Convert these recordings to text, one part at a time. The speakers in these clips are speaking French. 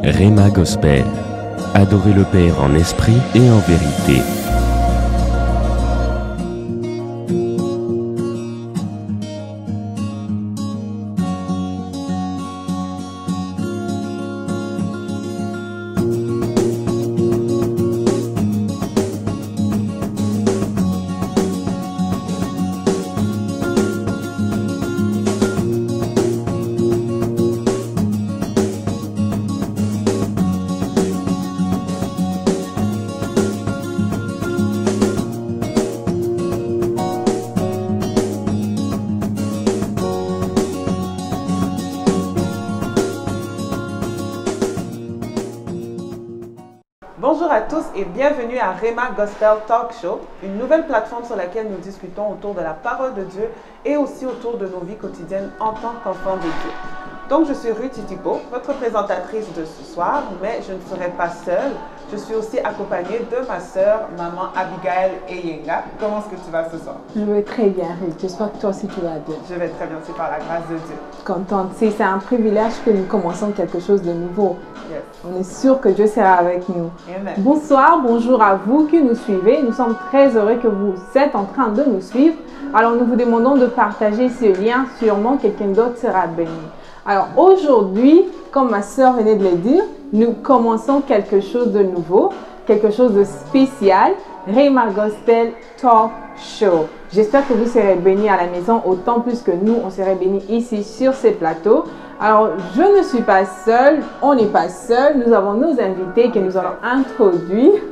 Rhema Gospel. Adorez le Père en esprit et en vérité. Bonjour à tous et bienvenue à Rhema Gospel Talk Show, une nouvelle plateforme sur laquelle nous discutons autour de la parole de Dieu et aussi autour de nos vies quotidiennes en tant qu'enfants de Dieu. Donc je suis Ruth Titipo, votre présentatrice de ce soir, mais je ne serai pas seule. Je suis aussi accompagnée de ma sœur, maman Abigail Eyenga. Comment est-ce que tu vas ce soir? Je vais très bien, Ruth. J'espère que toi aussi tu vas bien. Je vais très bien, c'est par la grâce de Dieu. Contente. C'est un privilège que nous commençons quelque chose de nouveau. Yes. On est sûr que Dieu sera avec nous. Amen. Bonsoir, bonjour à vous qui nous suivez. Nous sommes très heureux que vous êtes en train de nous suivre. Alors nous vous demandons de partager ce lien. Sûrement quelqu'un d'autre sera béni. Alors aujourd'hui, comme ma sœur venait de le dire, nous commençons quelque chose de nouveau, quelque chose de spécial, Rhema Gospel Talk Show. J'espère que vous serez bénis à la maison autant plus que nous, on serait bénis ici sur ces plateaux. Alors, je ne suis pas seule, on n'est pas seul, nous avons nos invités que nous allons introduire,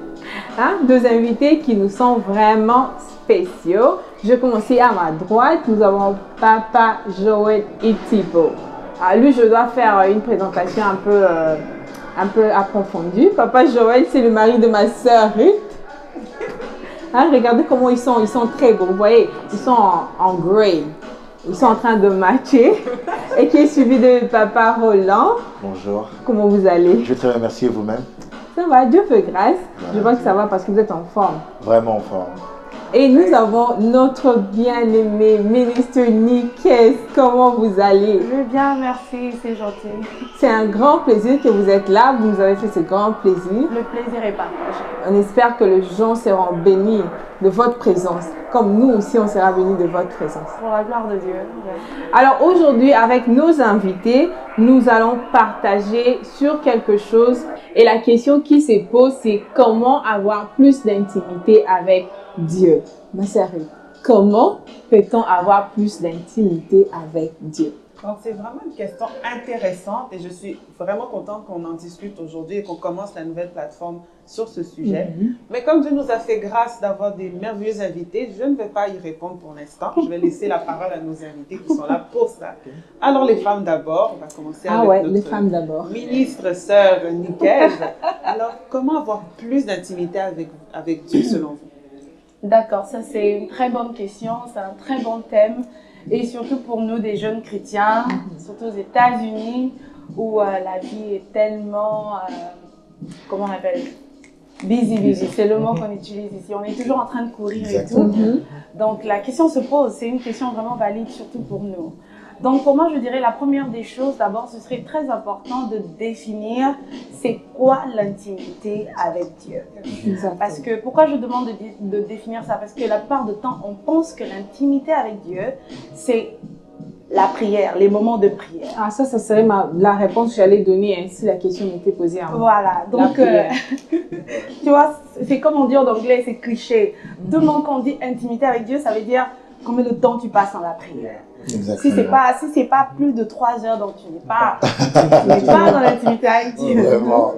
deux invités qui nous sont vraiment spéciaux. Je vais commencer à ma droite, nous avons Papa Joël Itipo. Lui, je dois faire une présentation un peu approfondie. Papa Joël, c'est le mari de ma sœur Ruth. Regardez comment ils sont très beaux. Vous voyez, ils sont en grey. Ils sont en train de matcher. Et qui est suivi de Papa Roland. Bonjour. Comment vous allez? Je vais très bien, merci, et vous-même? Ça va, Dieu fait grâce. Voilà. Je vois que ça va parce que vous êtes en forme. Vraiment en forme. Et nous avons notre bien-aimé ministre Nikes. Comment vous allez? Je vais bien, merci, c'est gentil. C'est un grand plaisir que vous êtes là. Vous nous avez fait ce grand plaisir. Le plaisir est partagé. On espère que les gens seront bénis de votre présence, comme nous aussi on sera bénis de votre présence. Pour la gloire de Dieu. Alors aujourd'hui, avec nos invités, nous allons partager sur quelque chose. Et la question qui se pose, c'est comment avoir plus d'intimité avec Dieu. Ma sœur, comment peut-on avoir plus d'intimité avec Dieu? Donc, c'est vraiment une question intéressante et je suis vraiment contente qu'on en discute aujourd'hui et qu'on commence la nouvelle plateforme sur ce sujet. Mais comme Dieu nous a fait grâce d'avoir des merveilleux invités, je ne vais pas y répondre pour l'instant. Je vais laisser la parole à nos invités qui sont là pour ça. Alors, les femmes d'abord, on va commencer avec les femmes d'abord. Ministre sœur Nikes. Alors, comment avoir plus d'intimité avec Dieu selon vous? D'accord, ça c'est une très bonne question, c'est un très bon thème. Et surtout pour nous, des jeunes chrétiens, surtout aux États-Unis, où la vie est tellement, comment on appelle, busy. C'est le mot qu'on utilise ici. On est toujours en train de courir et tout. Donc la question se pose, c'est une question vraiment valide, surtout pour nous. Donc pour moi, je dirais la première des choses, d'abord, ce serait très important de définir c'est quoi l'intimité avec Dieu. Exactement. Parce que, pourquoi je demande de définir ça? Parce que la plupart du temps, on pense que l'intimité avec Dieu, c'est la prière, les moments de prière. Ah, ça serait la réponse que j'allais donner si la question m'était posée à moi. Voilà, donc, tu vois, c'est comme on dit en anglais, c'est cliché. Tout le monde, quand on dit intimité avec Dieu, ça veut dire combien de temps tu passes dans la prière. Exactement. Si c'est pas plus de 3 heures, donc tu n'es pas dans l'intimité avec Dieu. Vraiment.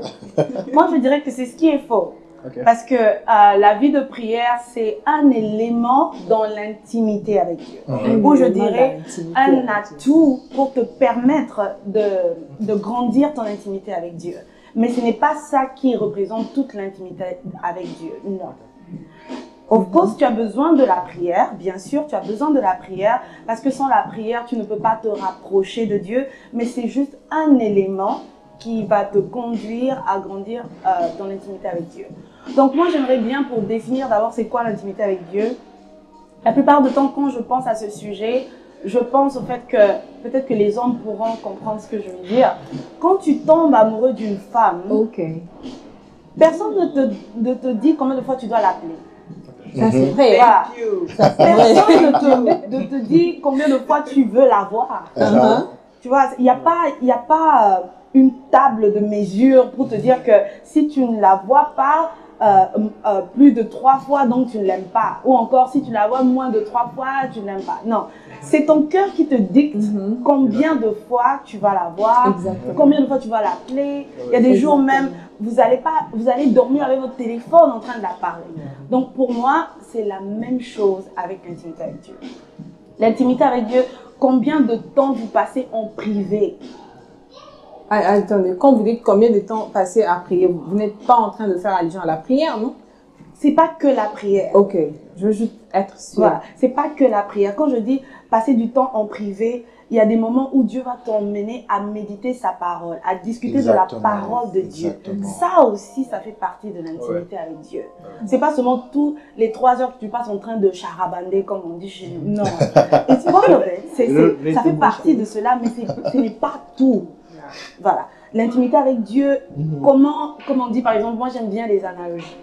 Moi, je dirais que c'est ce qui est faux. Okay. Parce que la vie de prière, c'est un élément dans l'intimité avec Dieu. Ou je dirais un atout pour te permettre de grandir ton intimité avec Dieu. Mais ce n'est pas ça qui représente toute l'intimité avec Dieu. Non. Of course, tu as besoin de la prière, bien sûr, tu as besoin de la prière, parce que sans la prière, tu ne peux pas te rapprocher de Dieu, mais c'est juste un élément qui va te conduire à grandir dans l'intimité avec Dieu. Donc moi, j'aimerais bien, pour définir d'abord c'est quoi l'intimité avec Dieu, la plupart du temps, quand je pense à ce sujet, je pense au fait que peut-être que les hommes pourront comprendre ce que je veux dire. Quand tu tombes amoureux d'une femme, personne ne te dit combien de fois tu dois l'appeler. Ça c'est vrai. Voilà. Personne ne te dit combien de fois tu veux la voir. Tu vois, il n'y a pas une table de mesure pour te dire que si tu ne la vois pas plus de 3 fois, donc tu ne l'aimes pas. Ou encore, si tu la vois moins de 3 fois, tu ne l'aimes pas. Non, c'est ton cœur qui te dicte combien de fois tu vas la voir, combien de fois tu vas l'appeler. Il y a des jours même, vous allez dormir avec votre téléphone en train de la parler. Donc pour moi, c'est la même chose avec l'intimité avec Dieu. L'intimité avec Dieu, combien de temps vous passez en privé? Attendez, quand vous dites combien de temps passer à prier, vous n'êtes pas en train de faire allusion à la prière, non? C'est pas que la prière. Ok, je veux juste être sûre. Voilà, c'est pas que la prière. Quand je dis passer du temps en privé, il y a des moments où Dieu va t'emmener à méditer sa parole, à discuter de la parole de Dieu. Ça aussi, ça fait partie de l'intimité avec Dieu. C'est pas seulement tous les 3 heures que tu passes en train de charabander, comme on dit chez nous. Non. Ça fait partie de cela, mais ce n'est pas tout. Voilà. L'intimité avec Dieu, comment on dit par exemple, moi j'aime bien les analogies.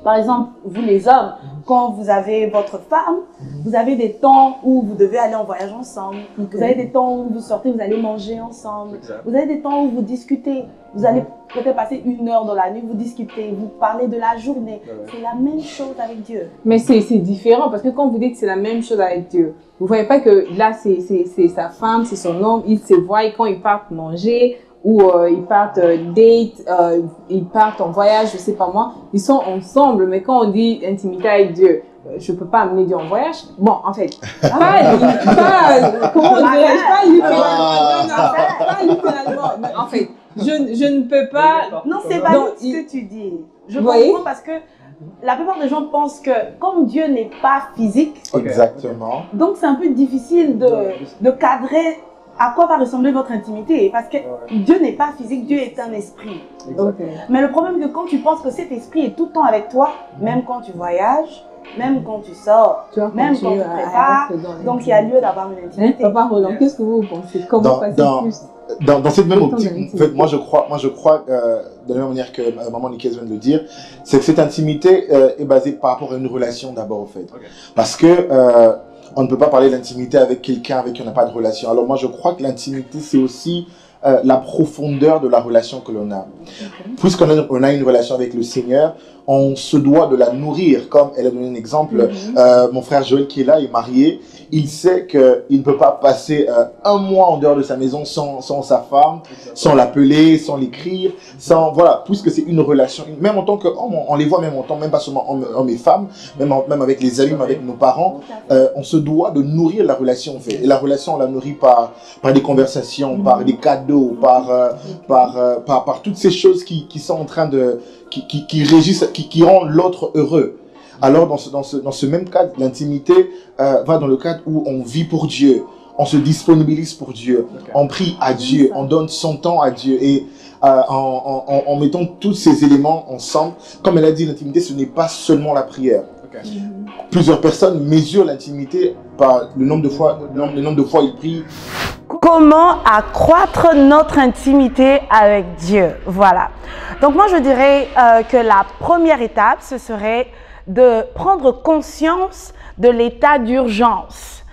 Par exemple, vous les hommes, quand vous avez votre femme, vous avez des temps où vous devez aller en voyage ensemble, vous avez des temps où vous sortez, vous allez manger ensemble, vous avez des temps où vous discutez, vous allez peut-être passer 1 heure dans la nuit, vous discutez, vous parlez de la journée. C'est la même chose avec Dieu. Mais c'est différent parce que quand vous dites que c'est la même chose avec Dieu, vous ne voyez pas que là c'est sa femme, c'est son homme, ils se voient quand ils partent manger, ou ils partent date, ils partent en voyage, je sais pas moi, ils sont ensemble, mais quand on dit intimité avec Dieu, je peux pas amener Dieu en voyage. Bon, en fait, comment dirais-je, pas littéralement, mais en fait, je ne peux pas. Non, c'est valide ce que tu dis. Je comprends parce que la plupart des gens pensent que comme Dieu n'est pas physique, donc c'est un peu difficile de cadrer à quoi va ressembler votre intimité, parce que Dieu n'est pas physique, Dieu est un esprit. Mais le problème c'est que quand tu penses que cet esprit est tout le temps avec toi, même quand tu voyages, même quand tu sors, même quand tu prépares, donc il y a lieu d'avoir une intimité. Papa Roland, qu'est-ce que vous pensez? Comment passer plus dans cette même optique, en fait, moi je crois de la même manière que maman Nicaise vient de le dire, c'est que cette intimité est basée par rapport à une relation d'abord en fait. Parce que on ne peut pas parler d'intimité avec quelqu'un avec qui on n'a pas de relation. Alors moi je crois que l'intimité c'est aussi la profondeur de la relation que l'on a. Puisqu'on a une relation avec le Seigneur, on se doit de la nourrir. Comme elle a donné un exemple, mon frère Joël qui est là, est marié, il sait qu'il ne peut pas passer 1 mois en dehors de sa maison sans sa femme, sans l'appeler, sans l'écrire, voilà, puisque c'est une relation, même en tant qu'homme, on les voit même en tant, même pas seulement hommes et femmes, même avec les amis, avec nos parents, on se doit de nourrir la relation en fait. Et la relation, on la nourrit par des conversations, par des cadeaux, par toutes ces choses qui sont en train de, qui régissent, qui rendent l'autre heureux. Alors dans ce même cadre, l'intimité va dans le cadre où on vit pour Dieu, on se disponibilise pour Dieu, on prie à Dieu, on donne son temps à Dieu et en mettant tous ces éléments ensemble, comme elle a dit, l'intimité ce n'est pas seulement la prière. Plusieurs personnes mesurent l'intimité par le nombre de fois ils prient. Comment accroître notre intimité avec Dieu? Voilà. Donc moi je dirais que la première étape ce serait de prendre conscience de l'état d'urgence.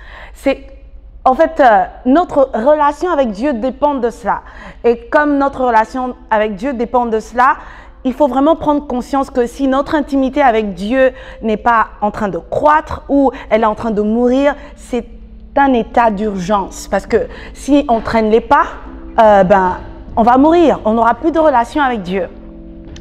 En fait, notre relation avec Dieu dépend de cela. Et comme notre relation avec Dieu dépend de cela, il faut vraiment prendre conscience que si notre intimité avec Dieu n'est pas en train de croître ou elle est en train de mourir, c'est un état d'urgence. Parce que si on ne traîne les pas, on va mourir. On n'aura plus de relation avec Dieu.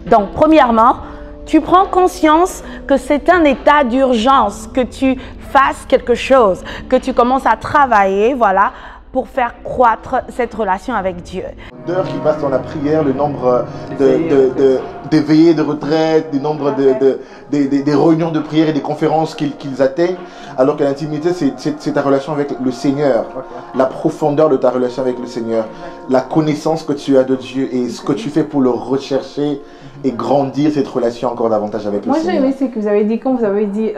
Donc, premièrement, tu prends conscience que c'est un état d'urgence, que tu fasses quelque chose, que tu commences à travailler, voilà, pour faire croître cette relation avec Dieu. D'heures qui passent dans la prière, le nombre de veillées de retraite, le nombre des réunions de prière et des conférences qu'ils atteignent, alors que l'intimité, c'est ta relation avec le Seigneur, la profondeur de ta relation avec le Seigneur, la connaissance que tu as de Dieu et ce que tu fais pour le rechercher et grandir cette relation encore davantage avec le Seigneur. Moi, j'ai aimé ce que vous avez dit, quand vous avez dit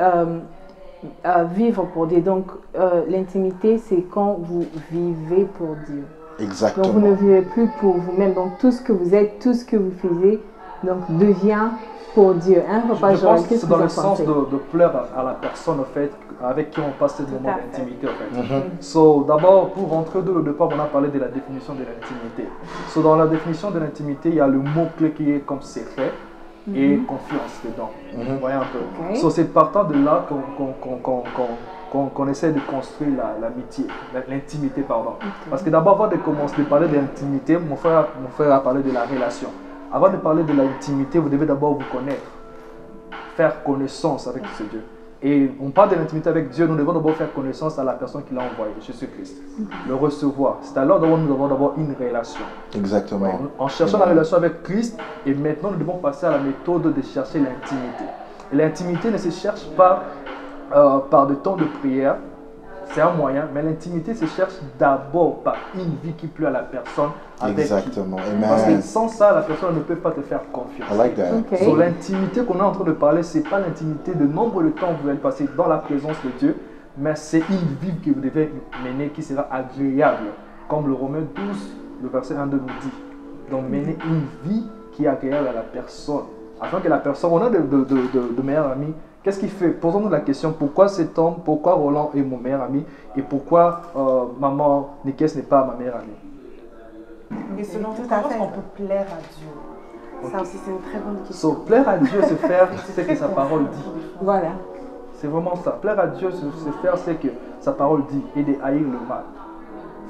vivre pour Dieu. Donc, l'intimité, c'est quand vous vivez pour Dieu. Exactement. Donc, vous ne vivez plus pour vous-même. Donc, tout ce que vous êtes, tout ce que vous faisiez, donc, devient pour Dieu. Hein, Papa je pense que qu'est-ce c'est que dans vous le en sens pensez? de plaire à la personne, en fait, avec qui on passe ce moment à fait. d'intimité, en fait. So, d'abord, pour rentrer dès le départ, on a parlé de la définition de l'intimité. So, dans la définition de l'intimité, il y a le mot-clé qui est comme secret et confiance dedans. Vous voyez un peu. Ok. So, c'est partant de là qu'on essaie de construire l'amitié, l'intimité, pardon. Parce que d'abord, avant de commencer de parler de l'intimité, mon frère a parlé de la relation. Avant de parler de l'intimité, vous devez d'abord vous connaître, faire connaissance avec ce Dieu. Et on parle de l'intimité avec Dieu, nous devons d'abord faire connaissance à la personne qui l'a envoyé, Jésus-Christ. Le recevoir. C'est alors que nous avons d'abord une relation. Exactement. Ouais, en cherchant la relation avec Christ, et maintenant nous devons passer à la méthode de chercher l'intimité. Et l'intimité ne se cherche pas par des temps de prière, c'est un moyen, mais l'intimité se cherche d'abord par une vie qui plaît à la personne. Exactement. Parce que Amen. sans ça, la personne ne peut pas te faire confiance. I like that. Ok. Sur l'intimité qu'on est en train de parler, ce n'est pas l'intimité de nombre de temps que vous allez passer dans la présence de Dieu, mais c'est une vie que vous devez mener qui sera agréable. Comme le Romains 12, le verset 1 nous dit. Donc mener une vie qui est agréable à la personne. Afin que la personne, on a de meilleurs amis. Qu'est-ce qu'il fait? Posons-nous la question, pourquoi cet homme, pourquoi Roland est mon meilleur ami et pourquoi maman Nikes n'est pas ma meilleure amie? Et selon vous, Tout à comment est-ce fait. qu'on peut plaire à Dieu? Ça aussi, c'est une très bonne question. So, plaire à Dieu, c'est faire ce que sa parole dit. Voilà. C'est vraiment ça. Plaire à Dieu, c'est faire ce que sa parole dit et de haïr le mal.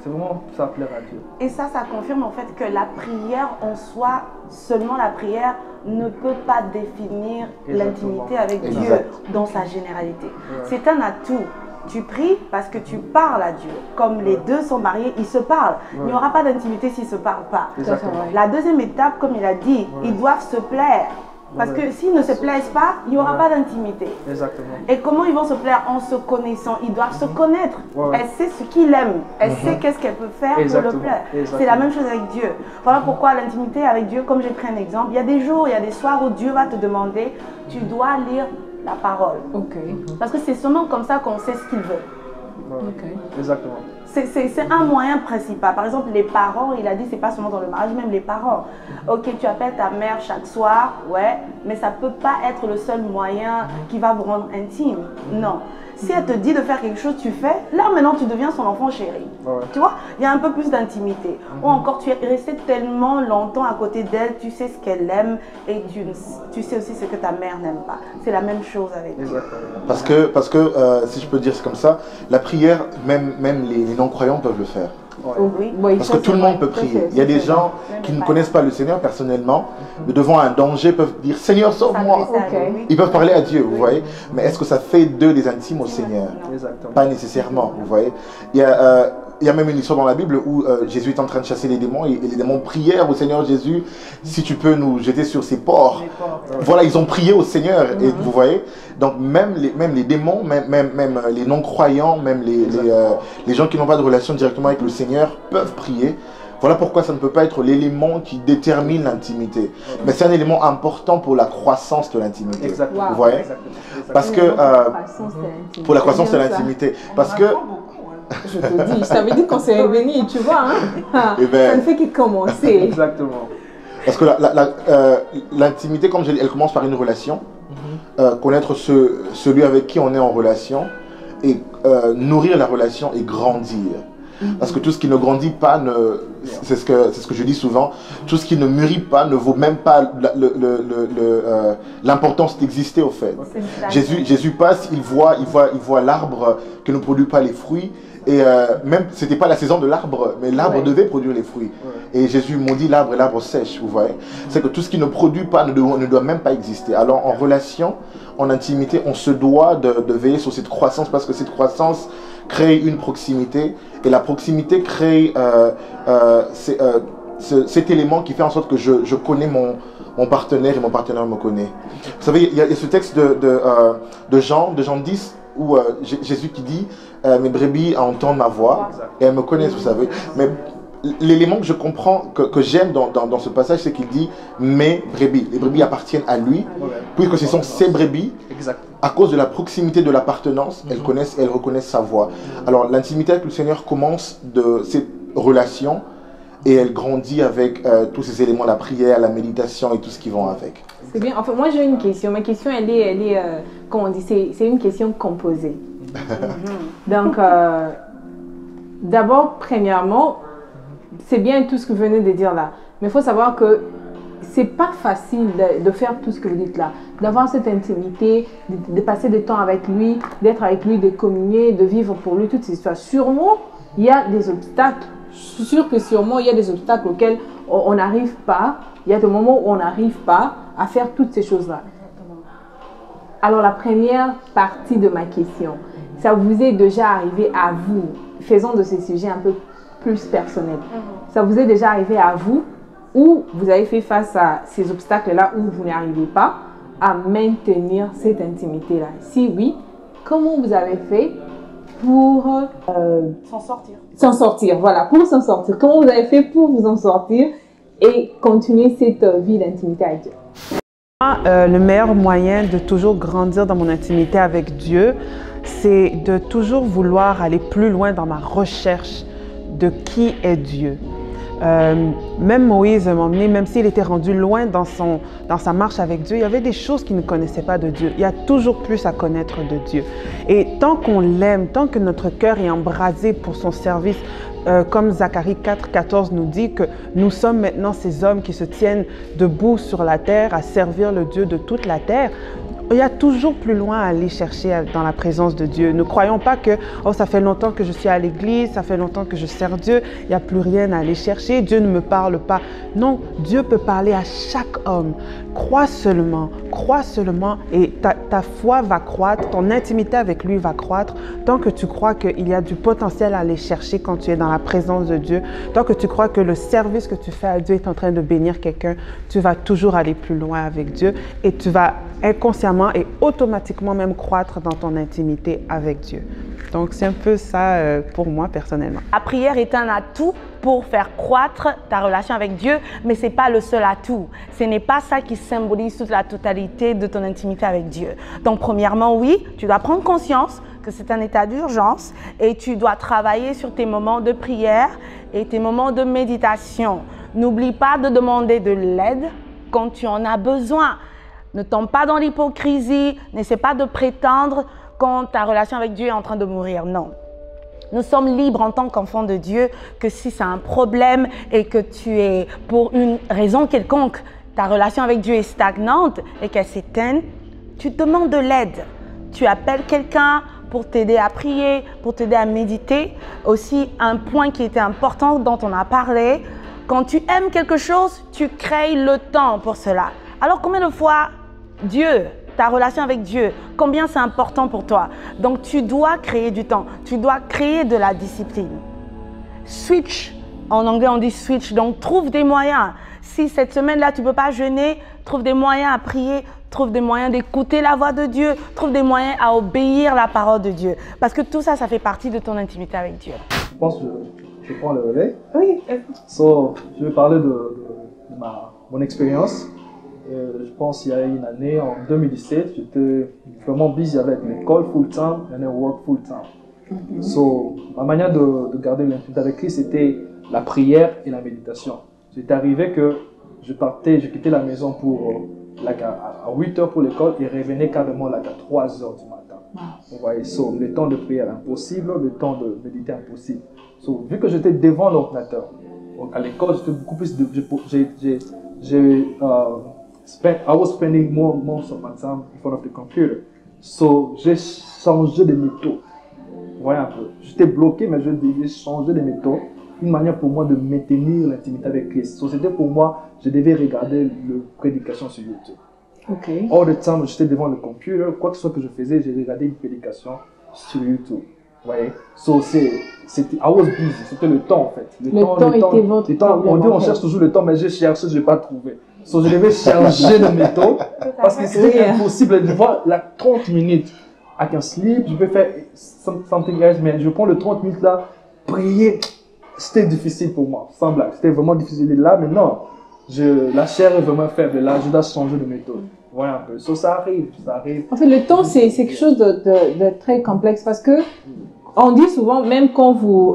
C'est vraiment ça, plaire à Dieu. Et ça confirme en fait que la prière en soi, seulement la prière, ne peut pas définir Exactement. l'intimité avec Dieu Exact. dans sa généralité. C'est un atout. Tu pries parce que tu parles à Dieu. Comme les deux sont mariés, ils se parlent. Il n'y aura pas d'intimité s'ils ne se parlent pas. Exactement. La deuxième étape, comme il a dit, ils doivent se plaire. Parce que s'ils ne se plaisent pas, il n'y aura pas d'intimité. Exactement. Et comment ils vont se plaire? En se connaissant. Ils doivent se connaître. Ouais. Elle sait ce qu'il aime. Elle sait qu'est-ce qu'elle peut faire pour Exactement. le plaire. Exactement. C'est la même chose avec Dieu. Voilà pourquoi l'intimité avec Dieu, comme j'ai pris un exemple, il y a des jours, il y a des soirs où Dieu va te demander, tu dois lire la parole. Ok. Parce que c'est seulement comme ça qu'on sait ce qu'il veut. Ouais. Ok. Exactement. C'est un moyen principal. Par exemple, les parents, il a dit, c'est pas seulement dans le mariage, même les parents. Ok, tu appelles ta mère chaque soir, ouais, mais ça peut pas être le seul moyen qui va vous rendre intime. Non. Si elle te dit de faire quelque chose, tu fais, là maintenant tu deviens son enfant chéri. Ouais. Tu vois, il y a un peu plus d'intimité. Ou encore, tu es resté tellement longtemps à côté d'elle, tu sais ce qu'elle aime et tu sais aussi ce que ta mère n'aime pas. C'est la même chose avec Dieu. Exactement. Parce que si je peux dire c'est comme ça, la prière, même les non-croyants peuvent le faire. Ouais. Oui. Oui, Parce ça, que tout c'est le monde vrai. peut Ça, prier. c'est- Il y a des c'est gens vrai. qui ne connaissent pas le Seigneur personnellement, mais devant un danger peuvent dire Seigneur, sauve-moi. Ça, Ok. oui. Ils peuvent parler à Dieu, vous Oui. voyez. Mais est-ce que ça fait d'eux des intimes au Seigneur? Non. Exactement. Pas nécessairement, vous voyez. Il y a même une histoire dans la Bible où Jésus est en train de chasser les démons et les démons prièrent au Seigneur Jésus, si tu peux nous jeter sur ces porcs. Voilà, ils ont prié au Seigneur, et vous voyez. Donc même les démons, même les non-croyants, même les gens qui n'ont pas de relation directement avec le Seigneur peuvent prier. Voilà pourquoi ça ne peut pas être l'élément qui détermine l'intimité. Mais c'est un élément important pour la croissance de l'intimité. Exactement. Vous voyez? Exactement. Parce que pour la croissance de l'intimité. Parce que Je te dis, je t'avais dit qu'on s'est revenu, tu vois. Hein? Eh ben, Ça ne fait que commencer. Exactement. Parce que l'intimité, comme je dis, elle commence par une relation. Connaître celui avec qui on est en relation et nourrir la relation et grandir. Parce que tout ce qui ne grandit pas, c'est ce que je dis souvent, tout ce qui ne mûrit pas ne vaut même pas l'importance d'exister au fait. Jésus passe, il voit l'arbre qui ne produit pas les fruits. Et même, c'était pas la saison de l'arbre, mais l'arbre devait produire les fruits. Et Jésus maudit l'arbre et l'arbre sèche, vous voyez. C'est que tout ce qui ne produit pas ne doit même pas exister. Alors en relation, en intimité, on se doit de veiller sur cette croissance parce que cette croissance crée une proximité. Et la proximité crée cet élément qui fait en sorte que je connais mon partenaire et mon partenaire me connaît. Vous savez, il y a ce texte de Jean 10 où Jésus qui dit mes brebis entendent ma voix et elles me connaissent, vous savez. Mais l'élément que je comprends, que j'aime dans ce passage, c'est qu'il dit « mes brebis ». Les brebis appartiennent à lui, puisque ce sont ses brebis. À cause de la proximité de l'appartenance, elles connaissent, elles reconnaissent sa voix. Alors l'intimité avec le Seigneur commence de cette relation et elle grandit avec tous ces éléments, la prière, la méditation et tout ce qui vont avec. C'est bien. En fait, moi j'ai une question. Ma question, elle est comment on dit, c'est une question composée. Donc, d'abord, premièrement, c'est bien tout ce que vous venez de dire là. Mais il faut savoir que c'est pas facile de faire tout ce que vous dites là. D'avoir cette intimité, de passer du temps avec lui, d'être avec lui, de communier, de vivre pour lui, toutes ces histoires. Sûrement, il y a des obstacles. Je suis sûre que sûrement, il y a des obstacles auxquels on n'arrive pas. Il y a des moments où on n'arrive pas à faire toutes ces choses-là. Alors, la première partie de ma question, ça vous est déjà arrivé à vous, faisons de ces sujets un peu plus personnels, ça vous est déjà arrivé à vous où vous avez fait face à ces obstacles-là où vous n'arrivez pas à maintenir cette intimité-là? Si oui, comment vous avez fait pour s'en sortir? S'en sortir, voilà, pour s'en sortir. Comment vous avez fait pour vous en sortir et continuer cette vie d'intimité avec Dieu? Le meilleur moyen de toujours grandir dans mon intimité avec Dieu, c'est de toujours vouloir aller plus loin dans ma recherche de qui est Dieu. Même Moïse m'a emmené, même s'il était rendu loin dans sa marche avec Dieu, il y avait des choses qu'il ne connaissait pas de Dieu. Il y a toujours plus à connaître de Dieu. Et tant qu'on l'aime, tant que notre cœur est embrasé pour son service, comme Zacharie 4,14 nous dit que nous sommes maintenant ces hommes qui se tiennent debout sur la terre à servir le Dieu de toute la terre. Il y a toujours plus loin à aller chercher dans la présence de Dieu. Ne croyons pas que oh, ça fait longtemps que je suis à l'église, ça fait longtemps que je sers Dieu, il n'y a plus rien à aller chercher, Dieu ne me parle pas. Non, Dieu peut parler à chaque homme. Crois seulement et ta foi va croître, ton intimité avec lui va croître tant que tu crois qu'il y a du potentiel à aller chercher quand tu es dans la présence de Dieu, tant que tu crois que le service que tu fais à Dieu est en train de bénir quelqu'un, tu vas toujours aller plus loin avec Dieu et tu vas inconsciemment et automatiquement même croître dans ton intimité avec Dieu. Donc, c'est un peu ça pour moi personnellement. La prière est un atout pour faire croître ta relation avec Dieu, mais ce n'est pas le seul atout. Ce n'est pas ça qui symbolise toute la totalité de ton intimité avec Dieu. Donc, premièrement, oui, tu dois prendre conscience que c'est un état d'urgence et tu dois travailler sur tes moments de prière et tes moments de méditation. N'oublie pas de demander de l'aide quand tu en as besoin. Ne tombe pas dans l'hypocrisie, n'essaie pas de prétendre quand ta relation avec Dieu est en train de mourir. Non. Nous sommes libres en tant qu'enfants de Dieu que si c'est un problème et que tu es, pour une raison quelconque, ta relation avec Dieu est stagnante et qu'elle s'éteigne, tu demandes de l'aide. Tu appelles quelqu'un pour t'aider à prier, pour t'aider à méditer. Aussi, un point qui était important dont on a parlé, quand tu aimes quelque chose, tu crées le temps pour cela. Alors, combien de fois Dieu, ta relation avec Dieu, combien c'est important pour toi? Donc, tu dois créer du temps. Tu dois créer de la discipline. Switch. En anglais, on dit switch. Donc, trouve des moyens. Si cette semaine-là, tu ne peux pas jeûner, trouve des moyens à prier, trouve des moyens d'écouter la voix de Dieu, trouve des moyens à obéir la parole de Dieu. Parce que tout ça, ça fait partie de ton intimité avec Dieu. Je pense que je prends le relais. Oui. Je vais parler de mon expérience. Je pense qu'il y a une année, en 2017, j'étais vraiment busy avec l'école full-time et le work full-time. Ma manière de garder l'intimité avec Christ, c'était la prière et la méditation. C'était arrivé que je quittais la maison à 8 h pour l'école et revenais carrément à 3 h du matin. Vous voyez, le temps de prière impossible, le temps de méditer impossible. Vu que j'étais devant l'ordinateur, à l'école, j'étais beaucoup plus I was spending most of my time in front of the computer. J'ai changé de méthode. Vous voyez un peu. J'étais bloqué, mais je devais changer de méthode. Une manière pour moi de maintenir l'intimité avec Christ. C'était pour moi, je devais regarder les prédications sur YouTube. Okay. All the time, j'étais devant le computer. Quoi que ce soit que je faisais, j'ai regardé une prédication sur YouTube. Vous voyez. I was busy. C'était le temps en fait. Le temps était votre problème. On dit on cherche toujours le temps, mais j'ai cherché, je n'ai pas trouvé. Je devais changer de méthode parce que c'était impossible de voir 30 minutes. I can sleep, je peux faire something else, mais je prends le 30 minutes là, prier. c'était difficile pour moi, sans blague. C'était vraiment difficile. Et là, maintenant, la chair est vraiment faible. Là, je dois changer de méthode. Voilà un peu. Ça arrive, ça arrive. En fait, le temps, c'est quelque chose de très complexe parce que on dit souvent, même quand vous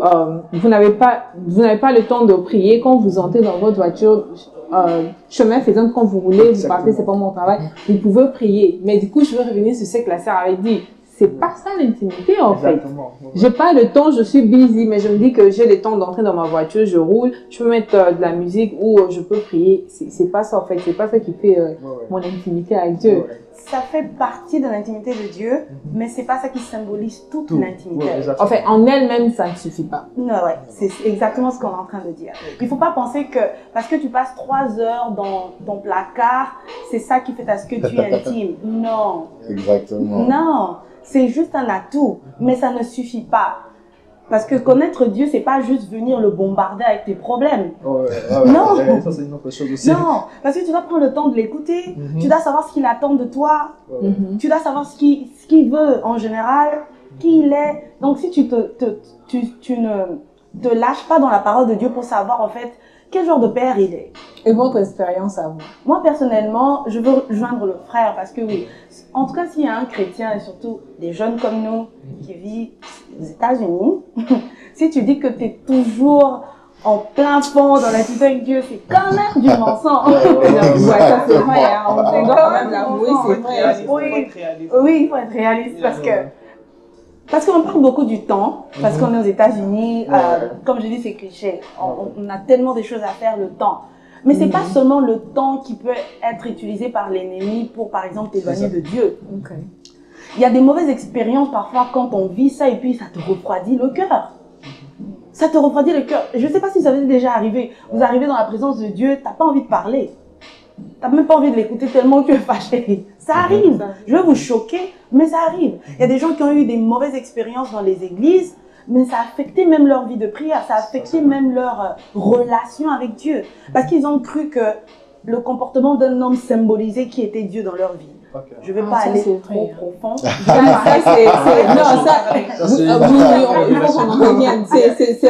n'avez pas le temps de prier, quand vous entrez dans votre voiture, chemin faisant, quand vous roulez, vous partez, c'est pas mon travail, vous pouvez prier. Mais du coup, je veux revenir sur ce que la sœur avait dit. C'est pas ça l'intimité en fait. J'ai pas le temps, je suis busy, mais je me dis que j'ai le temps d'entrer dans ma voiture, je roule, je peux mettre de la musique ou je peux prier. C'est pas ça en fait, c'est pas ça qui fait mon intimité avec Dieu. Ça fait partie de l'intimité de Dieu, mais c'est pas ça qui symbolise toute l'intimité. En fait, en elle-même, ça ne suffit pas. Non, ouais, c'est exactement ce qu'on est en train de dire. Il faut pas penser que parce que tu passes 3 heures dans ton placard, c'est ça qui fait à ce que tu es intime. Non. Exactement. Non. C'est juste un atout, mais ça ne suffit pas. Parce que connaître Dieu, c'est pas juste venir le bombarder avec tes problèmes. Non. Ça, c'est une autre chose aussi. Non, parce que tu dois prendre le temps de l'écouter, tu dois savoir ce qu'il attend de toi, tu dois savoir ce qu'il veut en général, qui il est. Donc si tu ne te lâches pas dans la parole de Dieu pour savoir en fait quel genre de père il est. Et votre expérience à vous? Moi, personnellement, je veux joindre le frère parce que oui, en tout cas, s'il y a un chrétien et surtout des jeunes comme nous qui vivent aux États-Unis, si tu dis que tu es toujours en plein fond dans la cité avec Dieu, c'est quand même du mensonge. Ouais, ça c'est vrai, hein. On doit quand même l'avouer, c'est vrai. Oui, il faut être réaliste parce qu'on parle beaucoup du temps, parce qu'on est aux États-Unis, comme je dis, c'est cliché. On a tellement de choses à faire, le temps. Mais c'est pas seulement le temps qui peut être utilisé par l'ennemi pour, par exemple, t'éloigner de Dieu. Il y a des mauvaises expériences parfois quand on vit ça et puis ça te refroidit le cœur. Ça te refroidit le cœur. Je ne sais pas si ça vous est déjà arrivé. Vous arrivez dans la présence de Dieu, t'as pas envie de parler. T'as même pas envie de l'écouter tellement tu es fâché. Ça arrive. Je vais vous choquer, mais ça arrive. Il y a des gens qui ont eu des mauvaises expériences dans les églises, mais ça a affecté même leur vie de prière, ça a affecté même leur relation avec Dieu. Parce qu'ils ont cru que le comportement d'un homme symbolisait qui était Dieu dans leur vie. Je ne vais pas aller trop profond. C'est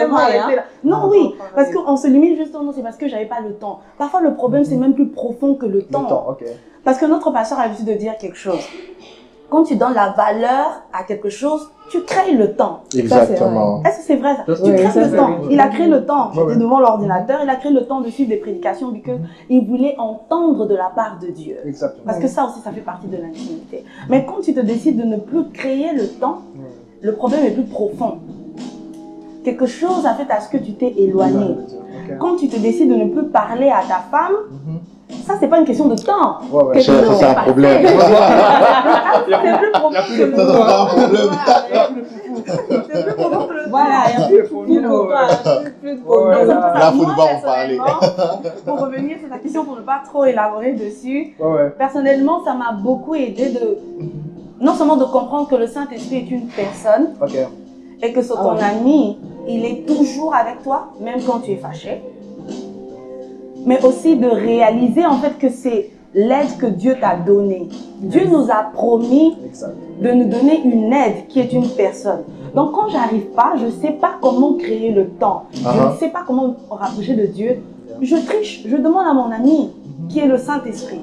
vrai. Non, oui, parce qu'on se limite justement, c'est parce que j'avais pas le temps. Parfois, le problème, c'est même plus profond que le temps. Parce que notre pasteur a l'habitude de dire quelque chose. Quand tu donnes la valeur à quelque chose, tu crées le temps. Exactement. Est-ce que c'est vrai ça? Tu crées le temps. Il a créé le temps. J'étais devant l'ordinateur. Il a créé le temps de suivre des prédications parce qu'il voulait entendre de la part de Dieu. Exactement. Parce que ça aussi, ça fait partie de l'intimité. Mais quand tu te décides de ne plus créer le temps, le problème est plus profond. Quelque chose a fait à ce que tu t'es éloigné. Quand tu te décides de ne plus parler à ta femme, ça, c'est pas une question de temps. C'est un problème. C'est plus profond que le temps. C'est plus profond que le temps. Voilà, il n'y a plus de problème. Là, il faut devoir en parler. Pour revenir sur la question, pour ne pas trop élaborer dessus, personnellement, ça m'a beaucoup aidé non seulement de comprendre que le Saint-Esprit est une personne et que c'est ton ami, il est toujours avec toi, même quand tu es fâché. Mais aussi de réaliser en fait que c'est l'aide que Dieu t'a donnée. Dieu nous a promis de nous donner une aide qui est une personne. Donc quand j'arrive pas, je ne sais pas comment créer le temps. Je ne sais pas comment me rapprocher de Dieu. Je triche, je demande à mon ami qui est le Saint-Esprit.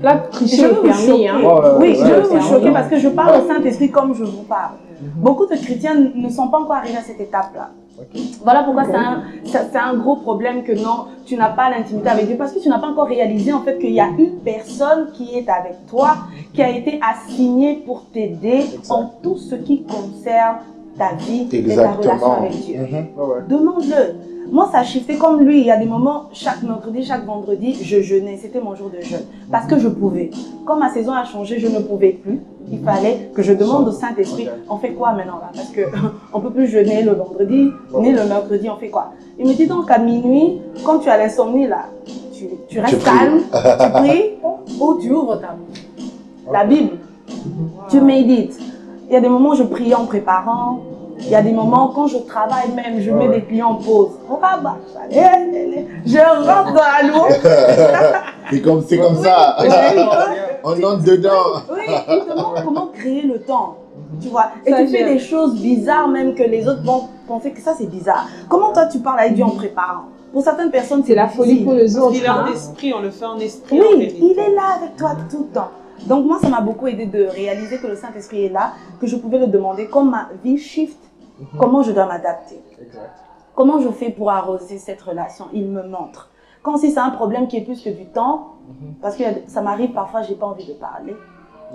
Là, tricher est permis. Oui, je veux vous choquer parce que je parle au Saint-Esprit comme je vous parle. Beaucoup de chrétiens ne sont pas encore arrivés à cette étape-là. Voilà pourquoi c'est un gros problème que non, tu n'as pas l'intimité avec Dieu parce que tu n'as pas encore réalisé en fait qu'il y a une personne qui est avec toi, qui a été assignée pour t'aider en tout ce qui concerne ta vie et ta relation avec Dieu. Demande-le. Moi, ça a shifté comme lui. Il y a des moments, chaque mercredi, chaque vendredi, je jeûnais. C'était mon jour de jeûne. Parce que je pouvais. Quand ma saison a changé, je ne pouvais plus. Il fallait que je demande au Saint-Esprit, on fait quoi maintenant là? Parce qu'on ne peut plus jeûner le vendredi, ni le mercredi, on fait quoi? Il me dit donc à minuit, quand tu as l'insomnie là, tu restes calme, tu pries, ou tu ouvres la Bible. Tu médites. Il y a des moments où je priais en préparant. Il y a des moments quand je travaille même, je mets des clients en pause. Je rentre dans la loupe. C'est comme ça. On entre dedans. Oui, il demande comment créer le temps. Tu vois, et tu fais des choses bizarres même que les autres vont penser que ça c'est bizarre. Comment toi tu parles avec Dieu en préparant? Pour certaines personnes, c'est la folie pour les autres. Il est en esprit, on le fait en esprit. Oui, il est là avec toi tout le temps. Donc moi, ça m'a beaucoup aidé de réaliser que le Saint-Esprit est là, que je pouvais le demander comme ma vie shift, comment je dois m'adapter. Comment je fais pour arroser cette relation? Il me montre. Quand si c'est un problème qui est plus que du temps, parce que ça m'arrive parfois, j'ai pas envie de parler,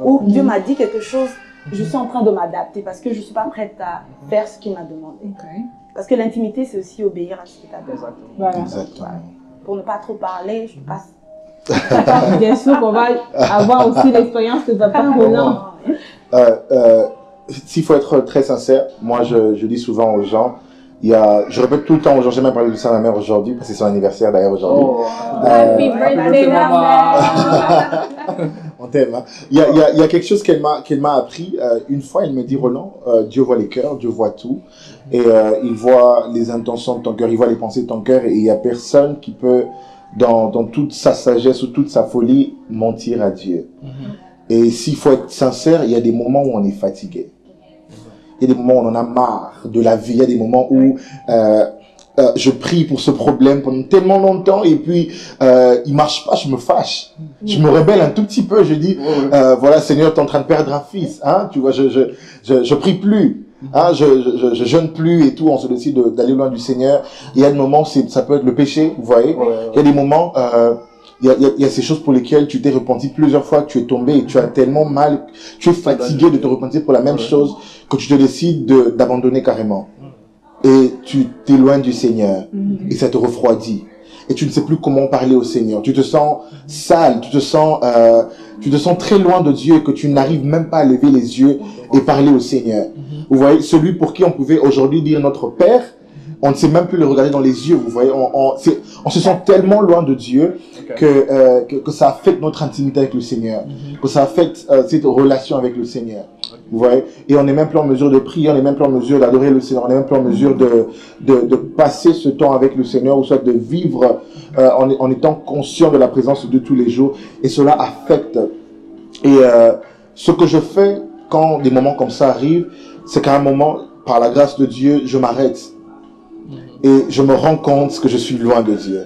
ou Dieu m'a dit quelque chose, je suis en train de m'adapter parce que je suis pas prête à faire ce qu'il m'a demandé. Parce que l'intimité, c'est aussi obéir à ce qu'il t'a demandé. Voilà. Exactement. Pour ne pas trop parler, je passe. Bien sûr qu'on va avoir aussi l'expérience de papa Roland. S'il faut être très sincère, moi je dis souvent aux gens, je répète tout le temps aux gens, j'ai même parlé de ça à ma mère aujourd'hui, parce que c'est son anniversaire d'ailleurs aujourd'hui. Happy birthday, maman! On t'aime, hein. Il y a quelque chose qu'elle m'a appris. Une fois, elle me dit, Roland, Dieu voit les cœurs, Dieu voit tout. Et il voit les intentions de ton cœur, il voit les pensées de ton cœur. Et il n'y a personne qui peut, dans toute sa sagesse ou toute sa folie, mentir à Dieu. Et s'il faut être sincère, il y a des moments où on est fatigué. Il y a des moments où on en a marre de la vie. Il y a des moments où je prie pour ce problème pendant tellement longtemps et puis il marche pas, je me fâche. Je me rebelle un tout petit peu. Je dis, voilà Seigneur, tu es en train de perdre un fils. Hein, tu vois, je prie plus. Hein, je jeûne plus et tout. On se décide d'aller loin du Seigneur. Il y a des moments, ça peut être le péché, vous voyez. Il y a des moments... il y a ces choses pour lesquelles tu t'es repenti plusieurs fois, que tu es tombé et tu as tellement mal, tu es fatigué de te repentir pour la même chose que tu te décides d'abandonner carrément. Et tu t'éloignes du Seigneur et ça te refroidit. Et tu ne sais plus comment parler au Seigneur. Tu te sens sale, tu te sens très loin de Dieu et que tu n'arrives même pas à lever les yeux et parler au Seigneur. Vous voyez, celui pour qui on pouvait aujourd'hui dire notre Père, on ne sait même plus le regarder dans les yeux, vous voyez. On se sent tellement loin de Dieu que ça affecte notre intimité avec le Seigneur, que ça affecte cette relation avec le Seigneur. Vous voyez. Et on n'est même plus en mesure de prier, on n'est même plus en mesure d'adorer le Seigneur, on n'est même plus en mesure de passer ce temps avec le Seigneur, ou soit de vivre en étant conscient de la présence de tous les jours. Et cela affecte. Et ce que je fais quand des moments comme ça arrivent, c'est qu'à un moment, par la grâce de Dieu, je m'arrête. Et je me rends compte que je suis loin de Dieu.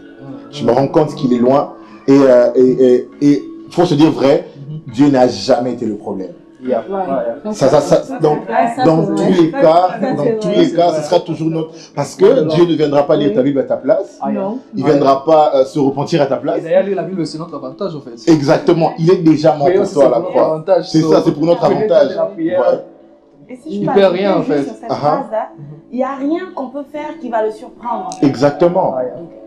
Je me rends compte qu'il est loin. Et faut se dire vrai, Dieu n'a jamais été le problème. Dans tous les cas, ce sera toujours notre... Parce que Dieu ne viendra pas lire ta Bible à ta place. Il ne viendra pas se repentir à ta place. Et d'ailleurs, lire la Bible, c'est notre avantage, en fait. Exactement. Il est déjà mort pour toi à la croix. C'est ça, c'est pour notre avantage. Et si je peux rien, en fait. Sur cette phrase-là, il n'y a rien qu'on peut faire qui va le surprendre. Exactement.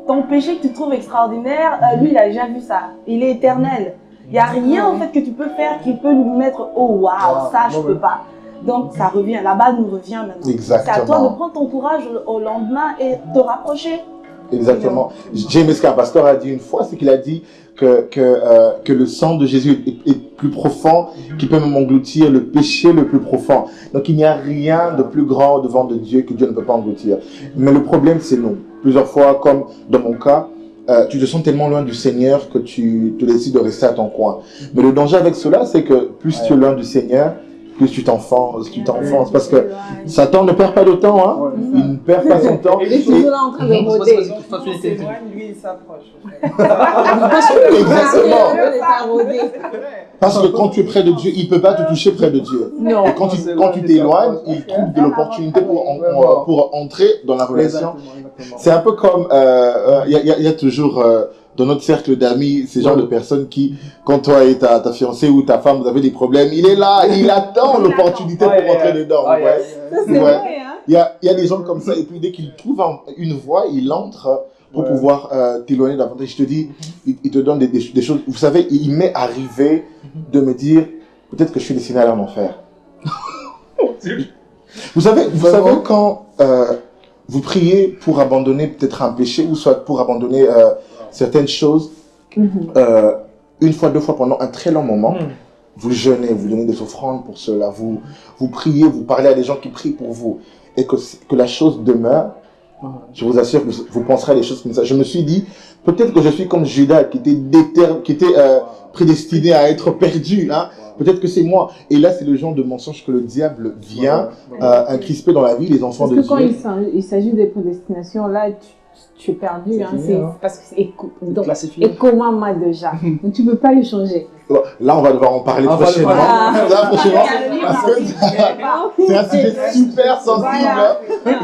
Ton péché que tu trouves extraordinaire, lui, il a déjà vu ça. Il est éternel. Il n'y a rien, en fait, que tu peux faire qui peut lui mettre « Oh, waouh, ça, je ne peux pas ». Donc, ça revient. La balle nous revient maintenant. Exactement. C'est à toi de prendre ton courage au lendemain et te rapprocher. Exactement. J'ai aimé ce qu'un pasteur a dit une fois, c'est qu'il a dit que le sang de Jésus est plus profond, qui peut même engloutir le péché le plus profond. Donc il n'y a rien de plus grand devant de Dieu que Dieu ne peut pas engloutir. Mais le problème, c'est nous. Plusieurs fois, comme dans mon cas, tu te sens tellement loin du Seigneur que tu te décides de rester à ton coin. Mais le danger avec cela, c'est que plus tu es loin du Seigneur, plus tu t'enfonces, parce que Satan ne perd pas de temps, hein. Il ne perd pas son temps. Il est toujours là en train de rôder. Lui, il s'approche. Exactement. Parce que quand tu es près de Dieu, il ne peut pas te toucher près de Dieu. Non. Et quand tu t'éloignes, il trouve de l'opportunité pour entrer dans la relation. C'est un peu comme, il y a toujours... dans notre cercle d'amis, ces genres de personnes qui, quand toi et ta fiancée ou ta femme, vous avez des problèmes, il est là, il attend l'opportunité pour rentrer dedans. Il y a des gens comme ça, et puis dès qu'il trouve une voie, il entre pour pouvoir t'éloigner davantage. Je te dis, il te donne des choses. Vous savez, il m'est arrivé de me dire, peut-être que je suis destiné à aller en enfer. Vous savez quand vous priez pour abandonner peut-être un péché, ou soit pour abandonner certaines choses, une fois, deux fois pendant un très long moment, vous jeûnez, vous donnez des offrandes pour cela, vous priez, vous parlez à des gens qui prient pour vous, et que la chose demeure, je vous assure que vous penserez à des choses comme ça. Je me suis dit, peut-être que je suis comme Judas, qui était prédestiné à être perdu, hein, peut-être que c'est moi. Et là, c'est le genre de mensonge que le diable vient incrisper dans la vie des enfants de Dieu. Parce que quand il s'agit des prédestinations, là, tu es perdu. Parce que c'est et comment moi déjà. Donc tu ne peux pas le changer. Là, on va devoir en parler prochainement. Là, prochainement, c'est un sujet super sensible,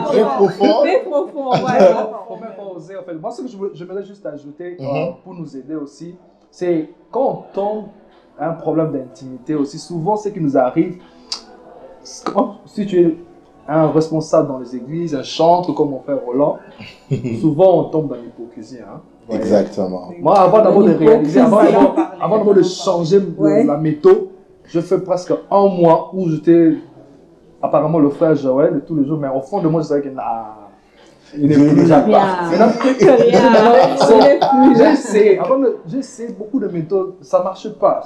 très profond. Très profond, faut même pas oser. En fait, moi, ce que j'aimerais juste ajouter pour nous aider aussi, c'est quand on tombe à un problème d'intimité aussi, souvent, ce qui nous arrive, si tu es un responsable dans les églises, un chantre comme mon frère Roland, souvent on tombe dans l'hypocrisie. Hein. Exactement. Moi, avant d'abord de réaliser, avant d'abord de changer la méthode, je fais presque un mois où j'étais apparemment le frère Joël de tous les jours, mais au fond de moi, je savais qu'il n'est plus j'ai essayé beaucoup de méthodes, ça ne marchait pas,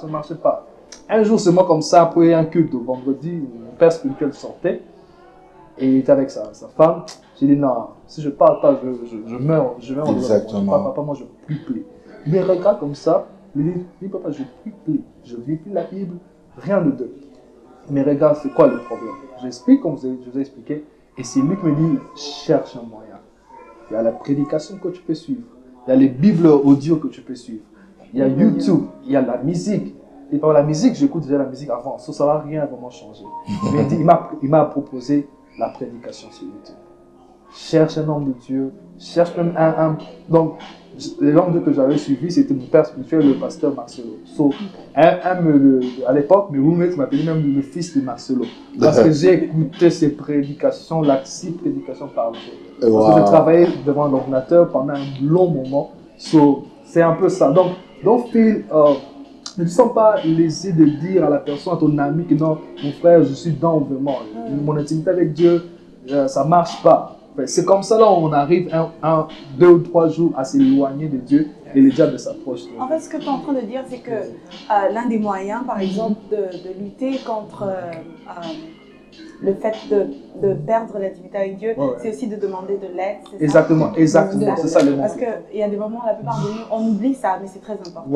Un jour, c'est moi comme ça, après un culte au vendredi, mon père spirituel sortait, et il était avec sa femme. J'ai dit non, si je parle pas, je meurs. Exactement. Papa, moi je ne plus plais. Mais regarde comme ça, il dit papa, je ne plus plais. Je ne lis plus la Bible, rien de deux. Mais regarde, c'est quoi le problème? J'explique comme je vous ai expliqué. Et c'est lui qui me dit, cherche un moyen. Il y a la prédication que tu peux suivre. Il y a les Bibles audio que tu peux suivre. Il y a YouTube, il y a la musique. Et par la musique, j'écoute déjà la musique avant, ça ne va rien vraiment changer. Mais il m'a proposé la prédication sur YouTube. Cherche un homme de Dieu, cherche même donc, l'homme de Dieu que j'avais suivi, c'était mon père spirituel, le pasteur Marcelo. À l'époque, mes roommates m'appelaient même le fils de Marcelo. Parce que j'ai écouté ses prédications, là, 6 prédications par jour. Parce que je travaillais devant l'ordinateur pendant un long moment. C'est un peu ça. Donc Phil, ne te sens pas lésé de dire à la personne, à ton ami, que non, mon frère, je suis dans vraiment. Mon intimité avec Dieu, ça ne marche pas. C'est comme ça, là, on arrive 2 ou 3 jours à s'éloigner de Dieu et le diable s'approche. En fait, ce que tu es en train de dire, c'est que l'un des moyens, par exemple, de lutter contre le fait de perdre l'intimité avec Dieu, c'est aussi de demander de l'aide. Exactement, c'est ça le mot. Parce qu'il y a des moments, la plupart de nous, on oublie ça, mais c'est très important.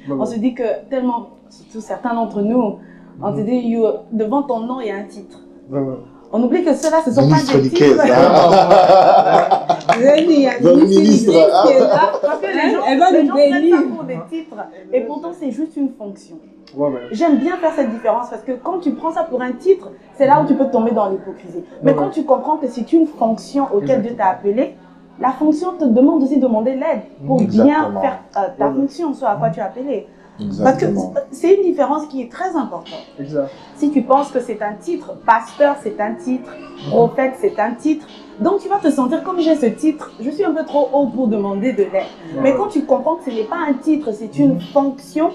On se dit que tellement, surtout certains d'entre nous, on se dit, devant ton nom, il y a un titre. On oublie que ceux-là, ce ne sont pas des titres. Il y a une ministre qui est là. Parce que les gens prennent ça pour des titres. Et pourtant, c'est juste une fonction. J'aime bien faire cette différence parce que quand tu prends ça pour un titre, c'est là où tu peux tomber dans l'hypocrisie. Mais quand tu comprends que c'est une fonction auquel Dieu t'a appelé, la fonction te demande aussi de demander l'aide pour bien faire ta fonction, ce à quoi tu es appelé. Parce que c'est une différence qui est très importante. Si tu penses que c'est un titre, pasteur c'est un titre, prophète c'est un titre, donc tu vas te sentir comme j'ai ce titre, je suis un peu trop haut pour demander de l'aide. Mais quand tu comprends que ce n'est pas un titre, c'est une fonction,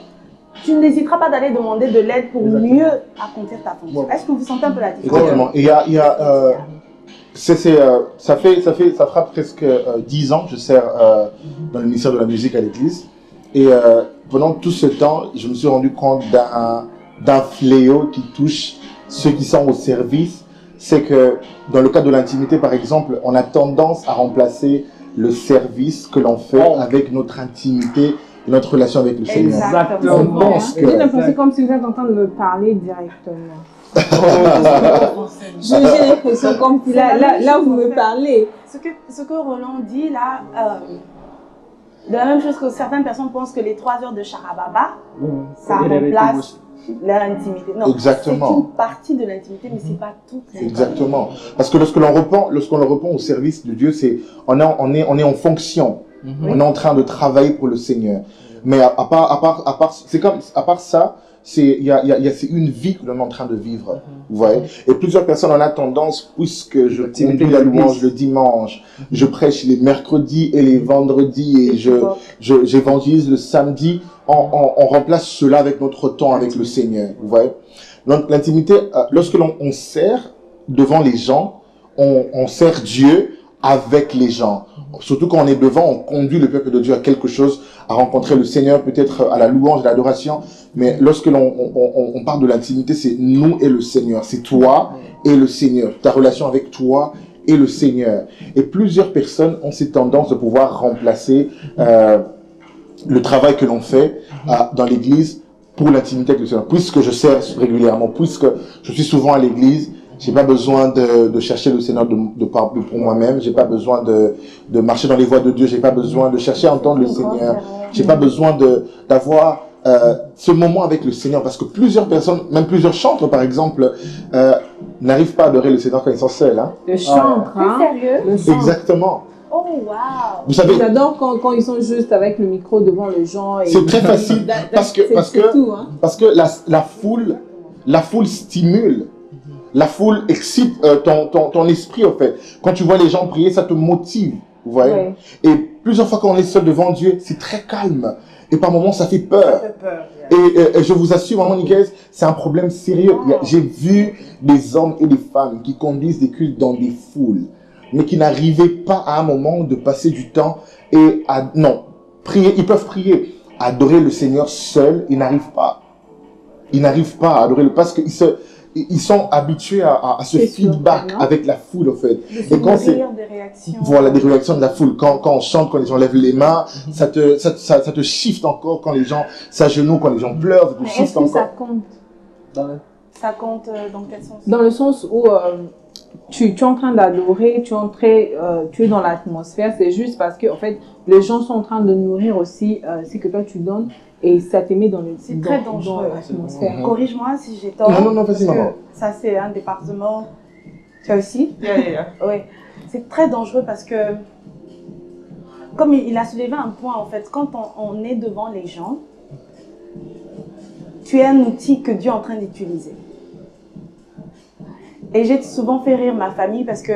tu n'hésiteras pas d'aller demander de l'aide pour mieux accomplir ta fonction. Est-ce que vous sentez un peu la différence? Exactement. Ça fera presque 10 ans que je sers dans le ministère de la musique à l'église. Et pendant tout ce temps, je me suis rendu compte d'un fléau qui touche ceux qui sont au service. C'est que dans le cas de l'intimité, par exemple, on a tendance à remplacer le service que l'on fait avec notre intimité, notre relation avec le Seigneur. Exactement. J'ai l'impression comme si vous êtes en train de me parler directement. J'ai l'impression comme si là vous me parlez. Ce que Roland dit là, de la même chose que certaines personnes pensent que les 3 heures de Charababa, ça remplace leur intimité. Non, c'est une partie de l'intimité, mais c'est pas tout. Exactement. Parce que lorsqu'on le reprend au service de Dieu, on est en fonction. On est en train de travailler pour le Seigneur. Mais à part ça, c'est une vie que l'on est en train de vivre. Vous voyez? Et plusieurs personnes en ont tendance, puisque je conduis la louange le dimanche, je prêche les mercredis et les vendredis, et j'évangélise le samedi, on remplace cela avec notre temps avec le Seigneur. Vous voyez? Donc l'intimité, lorsque l'on sert devant les gens, on sert Dieu avec les gens. Surtout quand on est devant, on conduit le peuple de Dieu à quelque chose, à rencontrer le Seigneur, peut-être à la louange, à l'adoration. Mais lorsque on parle de l'intimité, c'est nous et le Seigneur. C'est toi et le Seigneur. Ta relation avec toi et le Seigneur. Et plusieurs personnes ont cette tendance de pouvoir remplacer le travail que l'on fait dans l'église pour l'intimité avec le Seigneur. Puisque je sers régulièrement, puisque je suis souvent à l'église, j'ai pas besoin de chercher le Seigneur pour moi-même. J'ai pas besoin de marcher dans les voies de Dieu. J'ai pas besoin de chercher à entendre le Seigneur. J'ai pas besoin d'avoir ce moment avec le Seigneur, parce que plusieurs personnes, même plusieurs chantres par exemple, n'arrivent pas à adorer le Seigneur quand ils sont seuls. Hein. Le chantre, hein. Sérieux? Le chantre. Exactement. Oh wow. Vous savez, j'adore quand ils sont juste avec le micro devant les gens. C'est très facile parce que la foule stimule. La foule excite ton esprit, en fait. Quand tu vois les gens prier, ça te motive, vous voyez. Ouais. Et plusieurs fois, quand on est seul devant Dieu, c'est très calme. Et par moments, ça fait peur. Ça fait peur. Et je vous assure, maman Nicaise, c'est un problème sérieux. J'ai vu des hommes et des femmes qui conduisent des cultes dans des foules, mais qui n'arrivaient pas à un moment de passer du temps et prier. Ils peuvent prier. Adorer le Seigneur seul, ils n'arrivent pas. Ils n'arrivent pas à adorer parce qu'ils sont habitués à ce feedback avec la foule, en fait. Et quand c'est des réactions. Voilà, des réactions de la foule. Quand on chante, quand les gens lèvent les mains, ça te shift encore quand les gens s'agenouillent, quand les gens pleurent, ça te shift encore. Ça compte Ça compte dans quel sens? Dans le sens où tu es en train d'adorer, tu es dans l'atmosphère, c'est juste parce que en fait, les gens sont en train de nourrir aussi ce que toi tu donnes. Et ça te met dans le. C'est très dangereux. L'atmosphère. Corrige-moi si j'ai tort. Non, vas-y, maman. Ça, c'est un département. Tu as aussi? Yeah. Oui. C'est très dangereux parce que, comme il a soulevé un point, en fait, quand on est devant les gens, tu es un outil que Dieu est en train d'utiliser. Et j'ai souvent fait rire ma famille parce que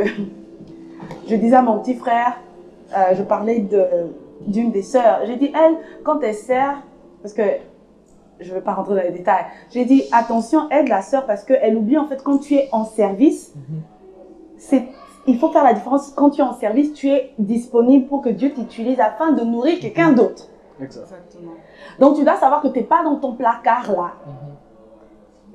je disais à mon petit frère, je parlais d'une des sœurs, j'ai dit, elle, quand elle sert, parce que je ne vais pas rentrer dans les détails, j'ai dit, attention, aide la sœur parce qu'elle oublie en fait quand tu es en service, il faut faire la différence. Quand tu es en service, tu es disponible pour que Dieu t'utilise afin de nourrir quelqu'un d'autre. Exactement. Donc tu dois savoir que tu n'es pas dans ton placard là.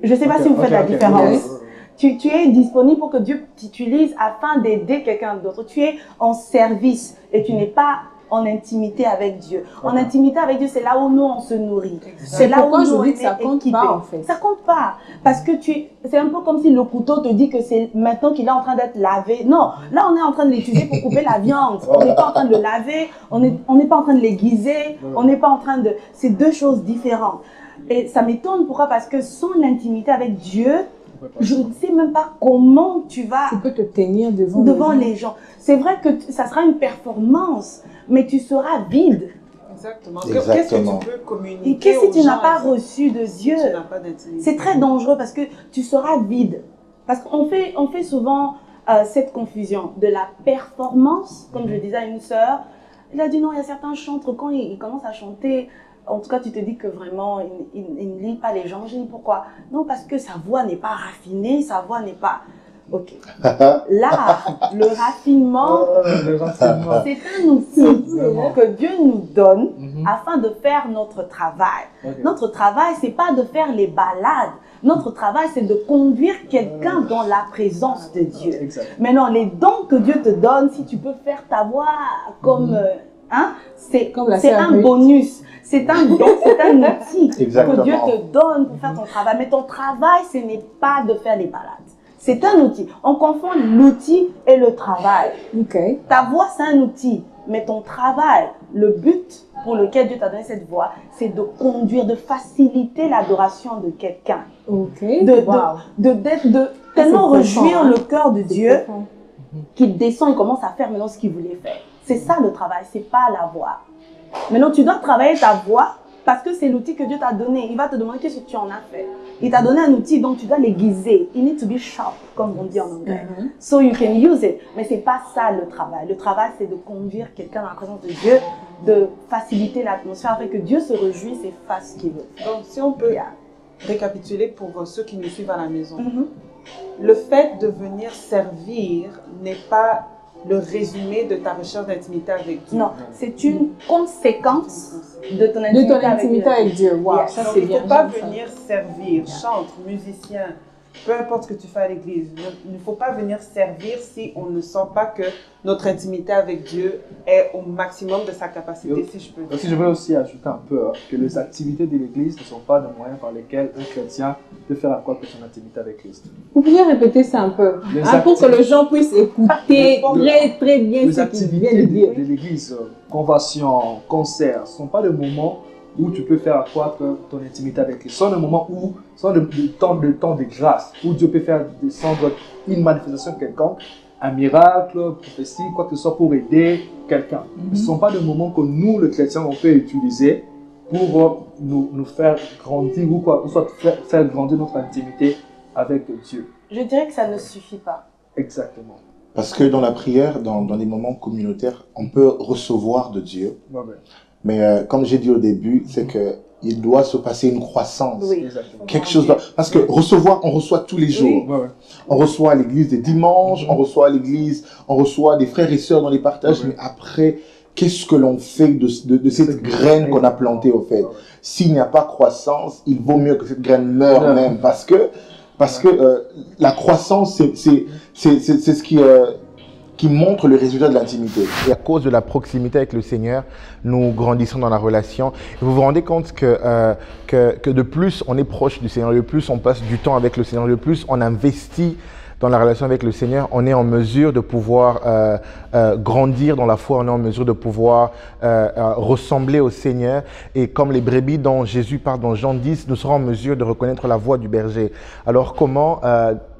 Je ne sais pas si vous faites la différence. Tu es disponible pour que Dieu t'utilise afin d'aider quelqu'un d'autre. Tu es en service et tu n'es pas en intimité avec Dieu. En intimité avec Dieu, c'est là où nous on se nourrit. C'est là où je nous dis que ça compte pas en fait. Ça compte pas parce que c'est un peu comme si le couteau te dit que c'est maintenant qu'il est en train d'être lavé. Non, là on est en train de l'utiliser pour couper la viande. On n'est pas en train de le laver, on n'est pas en train de l'aiguiser, on n'est pas en train de. C'est deux choses différentes. Et ça m'étonne pourquoi? Parce que sans l'intimité avec Dieu, je ne sais même pas comment tu vas. Tu peux te tenir devant les gens. C'est vrai que ça sera une performance, mais tu seras vide. Exactement. Qu'est-ce que tu peux communiquer? Et qu'est-ce que tu n'as pas reçu de Dieu? Si c'est très dangereux parce que tu seras vide. Parce qu'on fait souvent cette confusion de la performance, comme je disais à une sœur. Elle a dit non, il y a certains chantres, quand ils commencent à chanter, en tout cas, tu te dis que vraiment, il ne lit pas les gens. J'ai dit pourquoi? Non, parce que sa voix n'est pas raffinée, sa voix n'est pas... Ok. Là, le raffinement, c'est un outil que Dieu nous donne afin de faire notre travail. Notre travail, c'est pas de faire les balades. Notre travail, c'est de conduire quelqu'un dans la présence de Dieu. Maintenant, les dons que Dieu te donne, si tu peux faire ta voix comme... c'est un bonus, c'est un don, c'est un outil que Dieu te donne pour faire ton travail. Mais ton travail, ce n'est pas de faire les balades. C'est un outil. On confond l'outil et le travail. Ta voix, c'est un outil. Mais ton travail, le but pour lequel Dieu t'a donné cette voix, c'est de conduire, de faciliter l'adoration de quelqu'un. De tellement réjouir le cœur de Dieu qu'il descend et commence à faire maintenant ce qu'il voulait faire. C'est ça le travail, c'est pas la voix. Maintenant, tu dois travailler ta voix parce que c'est l'outil que Dieu t'a donné. Il va te demander qu'est-ce que tu en as fait. Il t'a donné un outil, donc tu dois l'aiguiser. It needs to be sharp, comme on dit en anglais. So you can use it. Mais c'est pas ça le travail. Le travail, c'est de conduire quelqu'un dans la présence de Dieu, de faciliter l'atmosphère afin que Dieu se réjouisse et fasse ce qu'il veut. Donc, si on peut récapituler pour ceux qui nous suivent à la maison, le fait de venir servir n'est pas le résumé de ta recherche d'intimité avec Dieu. Non, c'est une conséquence de ton intimité, avec Dieu. Wow, ça c'est bien. Il ne faut pas venir servir, chantre, musicien, peu importe ce que tu fais à l'église. Il ne faut pas venir servir si on ne sent pas que notre intimité avec Dieu est au maximum de sa capacité, si je peux dire. Aussi, je veux aussi ajouter un peu que les activités de l'église ne sont pas des moyens par lesquels un chrétien peut faire accroître son intimité avec Christ. Vous pouvez répéter ça un peu, pour que les gens puissent écouter très bien ce qu'il vient de dire. Les activités de l'église, convention, concert, ce ne sont pas des moments où tu peux faire accroître ton intimité avec Christ. Ce sont des moments où, ce sont des temps de grâce, où Dieu peut faire descendre une manifestation quelconque, un miracle, prophétie, quoi que ce soit pour aider quelqu'un. Ce ne sont pas des moments que nous, les chrétiens, on peut utiliser pour nous faire grandir ou quoi, soit faire grandir notre intimité avec Dieu. Je dirais que ça ne suffit pas. Exactement. Parce que dans la prière, dans des moments communautaires, on peut recevoir de Dieu. Mais comme j'ai dit au début, c'est que il doit se passer une croissance. Oui. Quelque chose parce que recevoir, on reçoit tous les jours. Oui. On reçoit à l'église des dimanches, on reçoit à l'église, on reçoit des frères et sœurs dans les partages. Mais après, qu'est-ce que l'on fait de cette graine qu'on a plantée au fait? S'il n'y a pas croissance, il vaut mieux que cette graine meure même. Parce que la croissance, c'est ce qui montre le résultat de l'intimité. Et à cause de la proximité avec le Seigneur, nous grandissons dans la relation. Et vous vous rendez compte que de plus on est proche du Seigneur, de plus on passe du temps avec le Seigneur, de plus on investit dans la relation avec le Seigneur, on est en mesure de pouvoir grandir dans la foi, on est en mesure de pouvoir ressembler au Seigneur. Et comme les brebis dont Jésus parle dans Jean 10, nous serons en mesure de reconnaître la voix du berger. Alors comment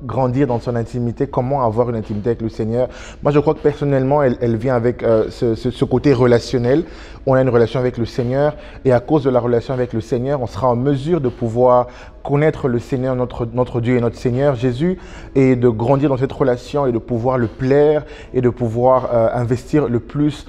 grandir dans son intimité, comment avoir une intimité avec le Seigneur? Moi je crois que personnellement elle vient avec ce côté relationnel. On a une relation avec le Seigneur et à cause de la relation avec le Seigneur, on sera en mesure de pouvoir connaître le Seigneur, notre Dieu et notre Seigneur Jésus, et de grandir dans cette relation et de pouvoir le plaire et de pouvoir investir de plus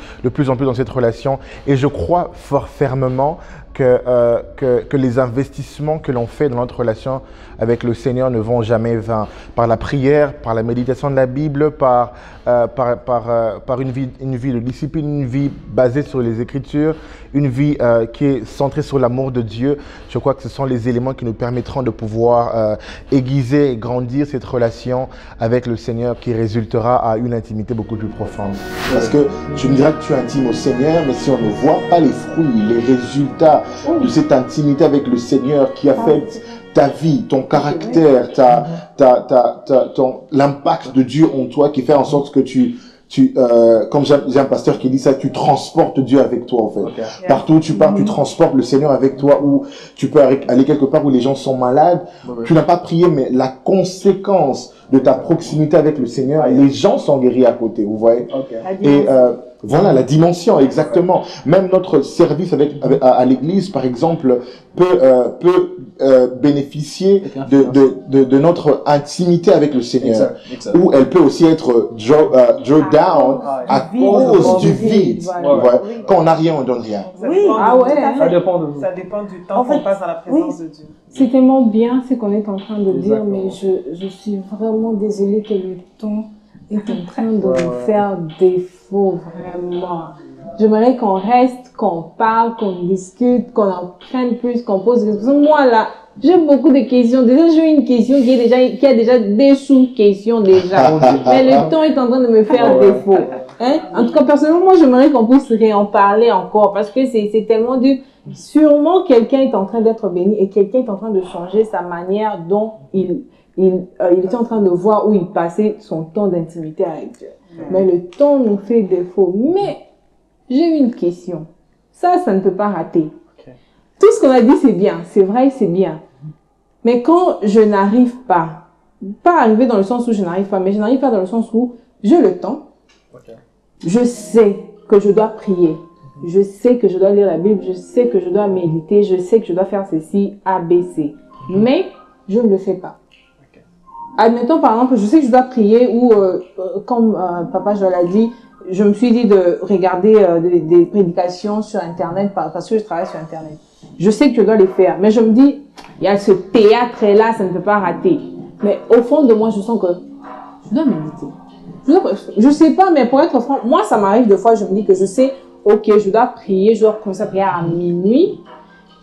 en plus dans cette relation. Et je crois fort fermement que les investissements que l'on fait dans notre relation avec le Seigneur ne vont jamais vain. Par la prière, par la méditation de la Bible, par une vie de discipline, une vie basée sur les Écritures, une vie qui est centrée sur l'amour de Dieu. Je crois que ce sont les éléments qui nous permettront de pouvoir aiguiser et grandir cette relation avec le Seigneur qui résultera à une intimité beaucoup plus profonde. Parce que tu me diras que tu es intime au Seigneur, mais si on ne voit pas les fruits, les résultats de cette intimité avec le Seigneur qui affecte ta vie, ton caractère, l'impact de Dieu en toi qui fait en sorte que comme j'ai un pasteur qui dit ça, tu transportes Dieu avec toi en fait. Okay. Partout où tu pars, tu transportes le Seigneur avec toi, ou tu peux aller quelque part où les gens sont malades. Tu n'as pas prié, mais la conséquence de ta proximité avec le Seigneur, les gens sont guéris à côté, vous voyez. Et voilà, la dimension, exactement. Même notre service à l'église, par exemple, peut bénéficier de notre intimité avec le Seigneur. Exact. Ou elle peut aussi être draw down à cause du vide. Voilà. Quand on n'a rien, on donne rien. Oui, ça dépend du temps qu'on passe dans la présence de Dieu. C'est tellement bien ce qu'on est en train de dire, mais je suis vraiment désolée que le temps est en train de nous faire défaut, vraiment. J'aimerais qu'on reste, qu'on parle, qu'on discute, qu'on en prenne plus, qu'on pose des questions. Moi, là, j'ai beaucoup de questions. Déjà, j'ai une question qui a déjà des sous-questions déjà. Mais le temps est en train de me faire défaut. Hein? En tout cas, personnellement, moi, j'aimerais qu'on puisse réen parler encore parce que c'est tellement dur. Sûrement, quelqu'un est en train d'être béni et quelqu'un est en train de changer sa manière dont il était en train de voir où il passait son temps d'intimité avec Dieu. Mais le temps nous fait défaut. Mais j'ai une question. Ça ne peut pas rater. Tout ce qu'on a dit, c'est bien. C'est vrai, c'est bien. Mais quand je n'arrive pas arriver dans le sens où je n'arrive pas, mais je n'arrive pas dans le sens où j'ai le temps. Je sais que je dois prier. Je sais que je dois lire la Bible. Je sais que je dois méditer. Je sais que je dois faire ceci, A, B, C. Mais je ne le fais pas. Admettons, par exemple, je sais que je dois prier ou, comme Papa Joël a dit, je me suis dit de regarder des prédications sur Internet parce que je travaille sur Internet. Je sais que je dois les faire, mais je me dis, il y a ce théâtre-là, ça ne peut pas rater. Mais au fond de moi, je sens que je dois méditer. Je sais pas, mais pour être franc, moi, ça m'arrive des fois, je me dis que je sais, ok, je dois prier, je dois commencer à prier à minuit.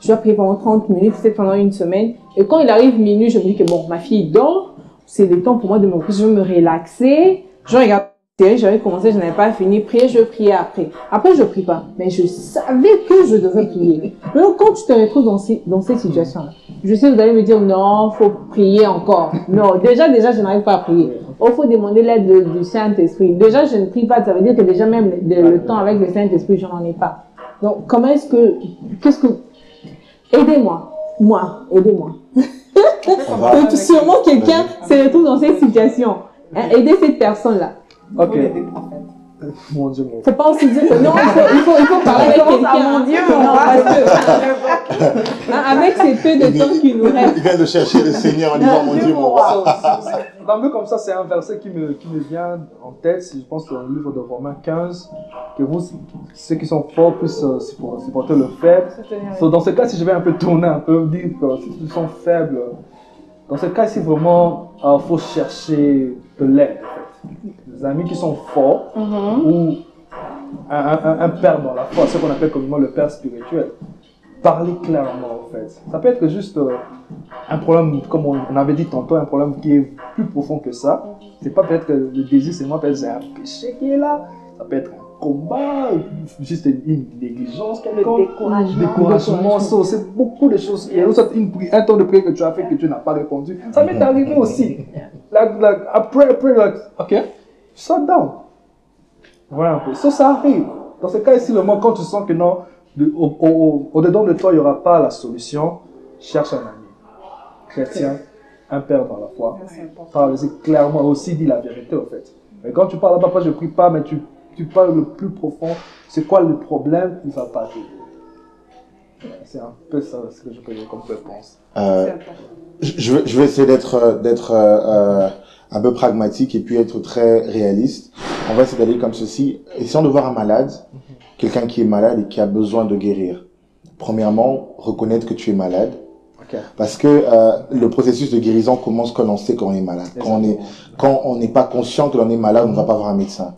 je dois prier pendant 30 minutes, peut-être pendant une semaine. Et quand il arrive minuit, je me dis que bon, ma fille dort, c'est le temps pour moi de me reposer, je vais me relaxer, je regarde la série, j'avais commencé, je n'avais pas fini, prier, je priais après. Après, je prie pas, mais je savais que je devais prier. Donc, quand tu te retrouves dans cette situation-là, je sais que vous allez me dire, non, faut prier encore. Non, déjà, je n'arrive pas à prier. Il faut demander l'aide du Saint-Esprit. Déjà, je ne prie pas, ça veut dire que déjà même le temps avec le Saint-Esprit, je n'en ai pas. Donc, comment est-ce que, aidez-moi. Aidez-moi. Donc, sûrement quelqu'un se retrouve dans cette situation. Hein, aidez cette personne-là. Ok. Mon Dieu, mon Faut pas aussi dire que non, il faut parler avec quelqu'un. Mon Dieu, avec ces peu de temps qui nous reste. Il vient de chercher le Seigneur en disant, mon Dieu, mon roi. Un peu comme ça, c'est un verset qui me vient en tête, je pense que dans le livre de Romains 15, que vous, ceux qui sont forts, puissent supporter le faible. Dans ce cas, si je vais un peu tourner, un peu dire que si ils sont faibles, dans ce cas, c'est vraiment, faut chercher de l'aide, en fait. Des amis qui sont forts, ou un père dans la foi, ce qu'on appelle communément le père spirituel. Parler clairement, en fait. Ça peut être juste un problème, comme on avait dit tantôt, un problème qui est plus profond que ça. C'est pas peut-être que le désir, c'est moi, peut-être c'est un péché qui est là. Ça peut être un combat, juste une négligence, découragement. C'est beaucoup de choses. Il y a un temps de prière que tu as fait que tu n'as pas répondu. Ça m'est arrivé aussi. Après, ok, shut down. Voilà un peu. Ça arrive. Dans ce cas ici, le moment quand tu sens que non, au-dedans de toi, il n'y aura pas la solution, cherche un ami chrétien, un père dans la foi. Parle-y clairement, aussi dit la vérité en fait. Mais quand tu parles là-bas, je ne prie pas, mais tu parles le plus profond, c'est quoi le problème, il ne va pas t'aider. C'est un peu ça ce que je peux dire comme réponse. Je vais essayer d'être un peu pragmatique et puis être très réaliste. On va essayer d'aller comme ceci. Essayons de voir un malade, quelqu'un qui est malade et qui a besoin de guérir. Premièrement, reconnaître que tu es malade. Okay. Parce que le processus de guérison commence quand on sait qu'on est malade. Quand on n'est pas conscient que l'on est malade, on ne va pas voir un médecin.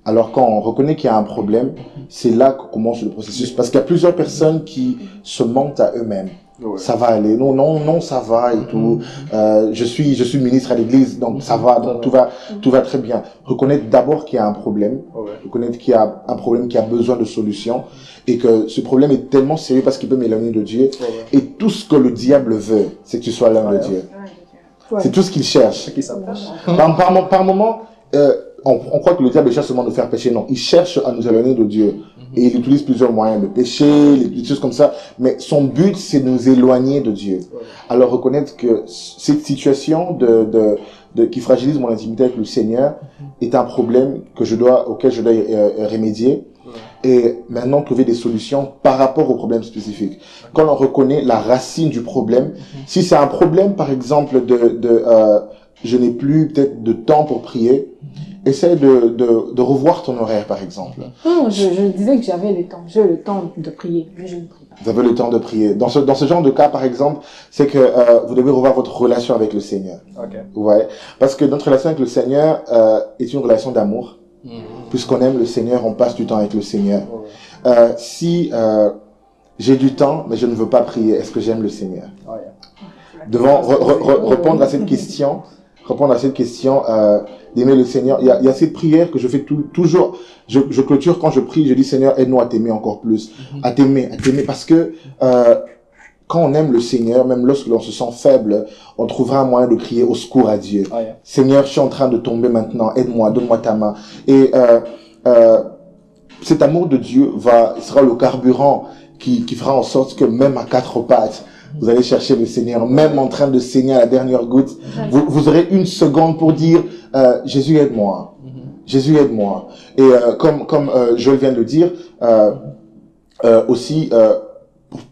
Alors quand on reconnaît qu'il y a un problème, c'est là que commence le processus. Parce qu'il y a plusieurs personnes qui se mentent à eux-mêmes. Ouais. Ça va aller, non, ça va et tout. Je suis ministre à l'église, donc ça va, donc tout va très bien. Reconnaître d'abord qu'il y a un problème, reconnaître qu'il y a un problème qui a besoin de solution et que ce problème est tellement sérieux parce qu'il peut m'éloigner de Dieu. Et tout ce que le diable veut, c'est que tu sois l'homme de Dieu. C'est tout ce qu'il cherche. Par moment, on croit que le diable cherche seulement de faire pécher. Non, il cherche à nous éloigner de Dieu. Et il utilise plusieurs moyens de pécher, des choses comme ça. Mais son but, c'est de nous éloigner de Dieu. Alors reconnaître que cette situation qui fragilise mon intimité avec le Seigneur est un problème auquel je dois remédier. Et maintenant trouver des solutions par rapport au problème spécifique. Quand on reconnaît la racine du problème, si c'est un problème, par exemple, je n'ai plus peut-être de temps pour prier, essaie de revoir ton horaire, par exemple. Non, je disais que j'avais le temps. J'ai le temps de prier, mais je ne prie pas. Vous avez le temps de prier. Dans ce genre de cas, par exemple, c'est que vous devez revoir votre relation avec le Seigneur. Okay. Ouais. Parce que notre relation avec le Seigneur est une relation d'amour. Puisqu'on aime le Seigneur, on passe du temps avec le Seigneur. Si j'ai du temps, mais je ne veux pas prier, est-ce que j'aime le Seigneur? Devant répondre à cette question, d'aimer le Seigneur, il y a cette prière que je fais toujours. Je clôture quand je prie, je dis Seigneur, aide-nous à t'aimer encore plus, à t'aimer, parce que quand on aime le Seigneur, même lorsque l'on se sent faible, on trouvera un moyen de crier au secours à Dieu. Seigneur, je suis en train de tomber maintenant, aide-moi, donne-moi ta main. Et cet amour de Dieu sera le carburant qui fera en sorte que même à quatre pattes, vous allez chercher le Seigneur, même en train de saigner à la dernière goutte, vous aurez une seconde pour dire Jésus aide-moi, Jésus aide-moi. Et comme Joël vient de le dire, aussi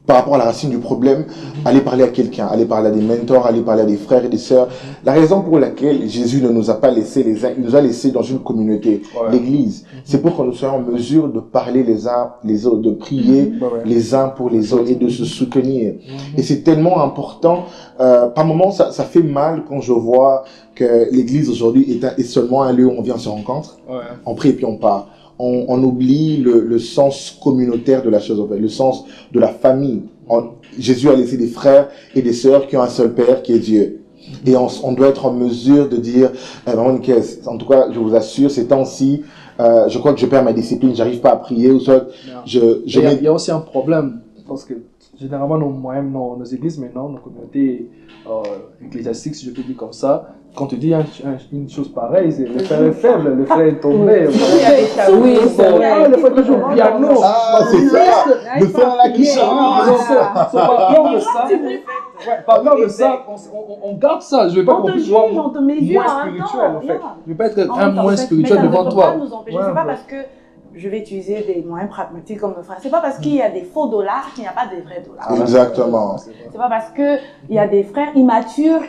par rapport à la racine du problème, aller parler à quelqu'un, aller parler à des mentors, aller parler à des frères et des sœurs. La raison pour laquelle Jésus ne nous a pas laissé il nous a laissé dans une communauté, l'église. C'est pour que nous soyons en mesure de parler les uns les autres, de prier les uns pour les autres et de se soutenir. Et c'est tellement important. Par moments, ça fait mal quand je vois que l'église aujourd'hui est seulement un lieu où on vient se rencontre, on prie et puis on part. On oublie le sens communautaire de la chose, en fait, le sens de la famille. Jésus a laissé des frères et des sœurs qui ont un seul Père qui est Dieu. Et on doit être en mesure de dire, Maman Nicaise, en tout cas, je vous assure, ces temps-ci, je crois que je perds ma discipline, j'arrive pas à prier, ou soit il y a aussi un problème, parce que généralement, nos églises maintenant, nos communautés ecclésiastiques, si je peux dire comme ça, quand tu dis une chose pareille, le frère est faible, le frère est tombé. Oui, c'est vrai. Le frère joue au piano. Ah, c'est ça. Le frère là qui chante. Par peur de ça, par peur de ça, on garde ça. Je ne vais pas on te juge, on te mesure moins en même spirituel, temps. en fait. Je ne vais pas être un moins spirituel devant toi. C'est pas parce que je vais utiliser des moyens pragmatiques comme le frère. C'est pas parce qu'il y a des faux dollars qu'il n'y a pas des vrais dollars. Exactement. C'est pas parce qu'il y a des frères immatures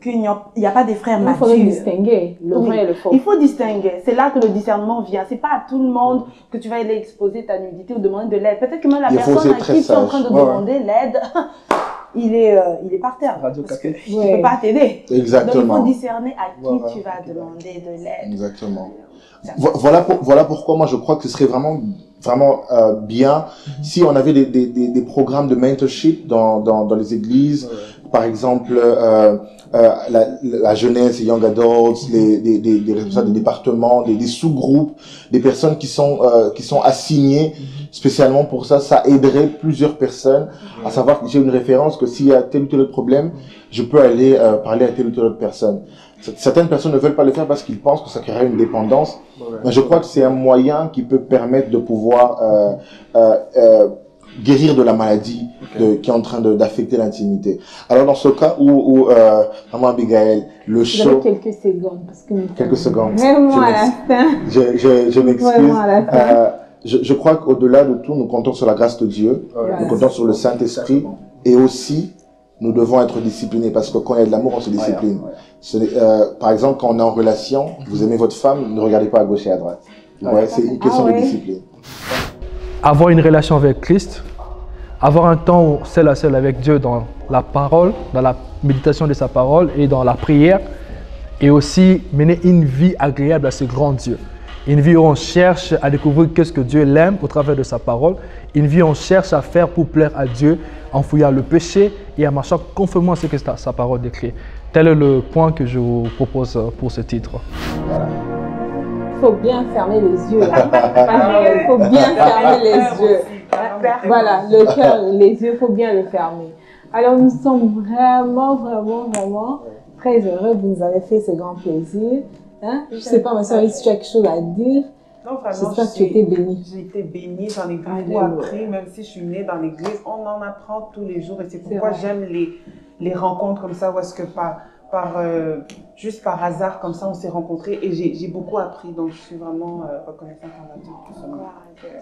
qu'il n'y a pas des frères matures. Il faut distinguer le vrai et le faux. Il faut distinguer. C'est là que le discernement vient. C'est pas à tout le monde que tu vas aller exposer ta nudité ou demander de l'aide. Peut-être que même la personne à qui tu es en train de demander l'aide, il est par terre. Parce qu'il ne peut pas t'aider. Exactement. Donc il faut discerner à qui tu vas demander de l'aide. Exactement. Voilà pourquoi moi je crois que ce serait vraiment bien si on avait des programmes de mentorship dans les églises, par exemple la jeunesse, les young adults, des responsables des départements, des sous-groupes, des personnes qui sont assignées spécialement pour ça. Ça aiderait plusieurs personnes à savoir que j'ai une référence, que s'il y a tel ou tel autre problème, je peux aller parler à telle ou telle autre personne. Certaines personnes ne veulent pas le faire parce qu'ils pensent que ça créerait une dépendance. Mais je crois que c'est un moyen qui peut permettre de pouvoir guérir de la maladie qui est en train d'affecter l'intimité. Alors dans ce cas où Maman Abigail, le show... quelques secondes. Parce que quelques secondes. Vraiment à la fin. Je m'excuse. Je crois qu'au-delà de tout, nous comptons sur la grâce de Dieu. Nous comptons sur le Saint-Esprit. Et aussi, nous devons être disciplinés parce que quand il y a de l'amour, on se discipline. Par exemple, quand on est en relation, vous aimez votre femme, ne regardez pas à gauche et à droite. C'est une question de discipline. Avoir une relation avec Christ, avoir un temps seul à seul avec Dieu dans la parole, dans la méditation de sa parole et dans la prière, et aussi mener une vie agréable à ce grand Dieu. Une vie où on cherche à découvrir qu'est-ce que Dieu l'aime au travers de sa parole. Une vie où on cherche à faire pour plaire à Dieu en fouillant le péché et en marchant conformément à ce que sa parole décrit. Tel est le point que je vous propose pour ce titre. Il faut bien fermer les yeux. Il faut bien fermer les yeux. Voilà, le cœur, les yeux, il faut bien le fermer. Alors nous sommes vraiment très heureux. Vous nous avez fait ce grand plaisir. Hein? Je ne sais pas, ma soeur, si tu as quelque chose à dire. Non, vraiment, j'espère que tu étais bénie. J'ai été bénie, j'en ai beaucoup appris, même si je suis née dans l'église, on en apprend tous les jours et c'est pourquoi j'aime les rencontres comme ça, où est-ce que juste par hasard comme ça on s'est rencontrés et j'ai beaucoup appris, donc je suis vraiment reconnaissante envers Dieu pour ce.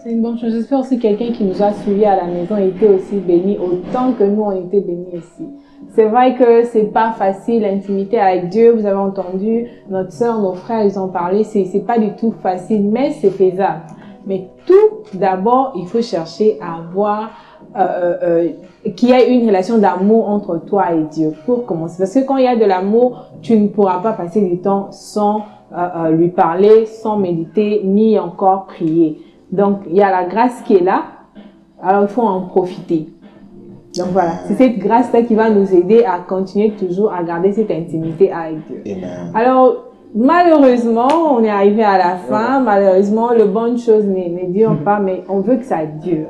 C'est une bonne chose. J'espère aussi que quelqu'un qui nous a suivis à la maison était aussi béni autant que nous on était bénis ici. C'est vrai que c'est pas facile, l'intimité avec Dieu. Vous avez entendu notre sœur, nos frères, ils ont parlé. C'est pas du tout facile, mais c'est faisable. Mais tout d'abord, il faut chercher à avoir qu'il y ait une relation d'amour entre toi et Dieu pour commencer. Parce que quand il y a de l'amour, tu ne pourras pas passer du temps sans lui parler, sans méditer, ni encore prier. Donc, il y a la grâce qui est là. Alors, il faut en profiter. Donc voilà, c'est cette grâce-là qui va nous aider à continuer toujours à garder cette intimité avec Dieu. Amen. Alors, malheureusement, on est arrivé à la fin. Malheureusement, les bonnes choses ne durent pas, mais on veut que ça dure.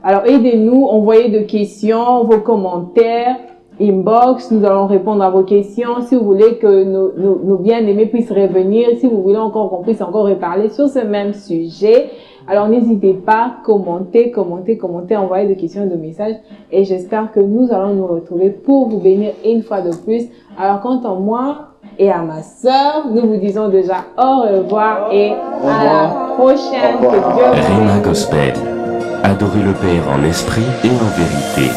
Alors, aidez-nous, envoyez des questions, vos commentaires, inbox, nous allons répondre à vos questions. Si vous voulez que nos bien-aimés puissent revenir, si vous voulez encore qu'on puisse encore reparler sur ce même sujet, alors n'hésitez pas, commentez, envoyez des questions, des messages et j'espère que nous allons nous retrouver pour vous bénir une fois de plus. Alors quant à moi et à ma sœur, nous vous disons déjà au revoir et à la prochaine. Que Dieu vous bénisse. Rhema Gospel, adorer le Père en esprit et en vérité.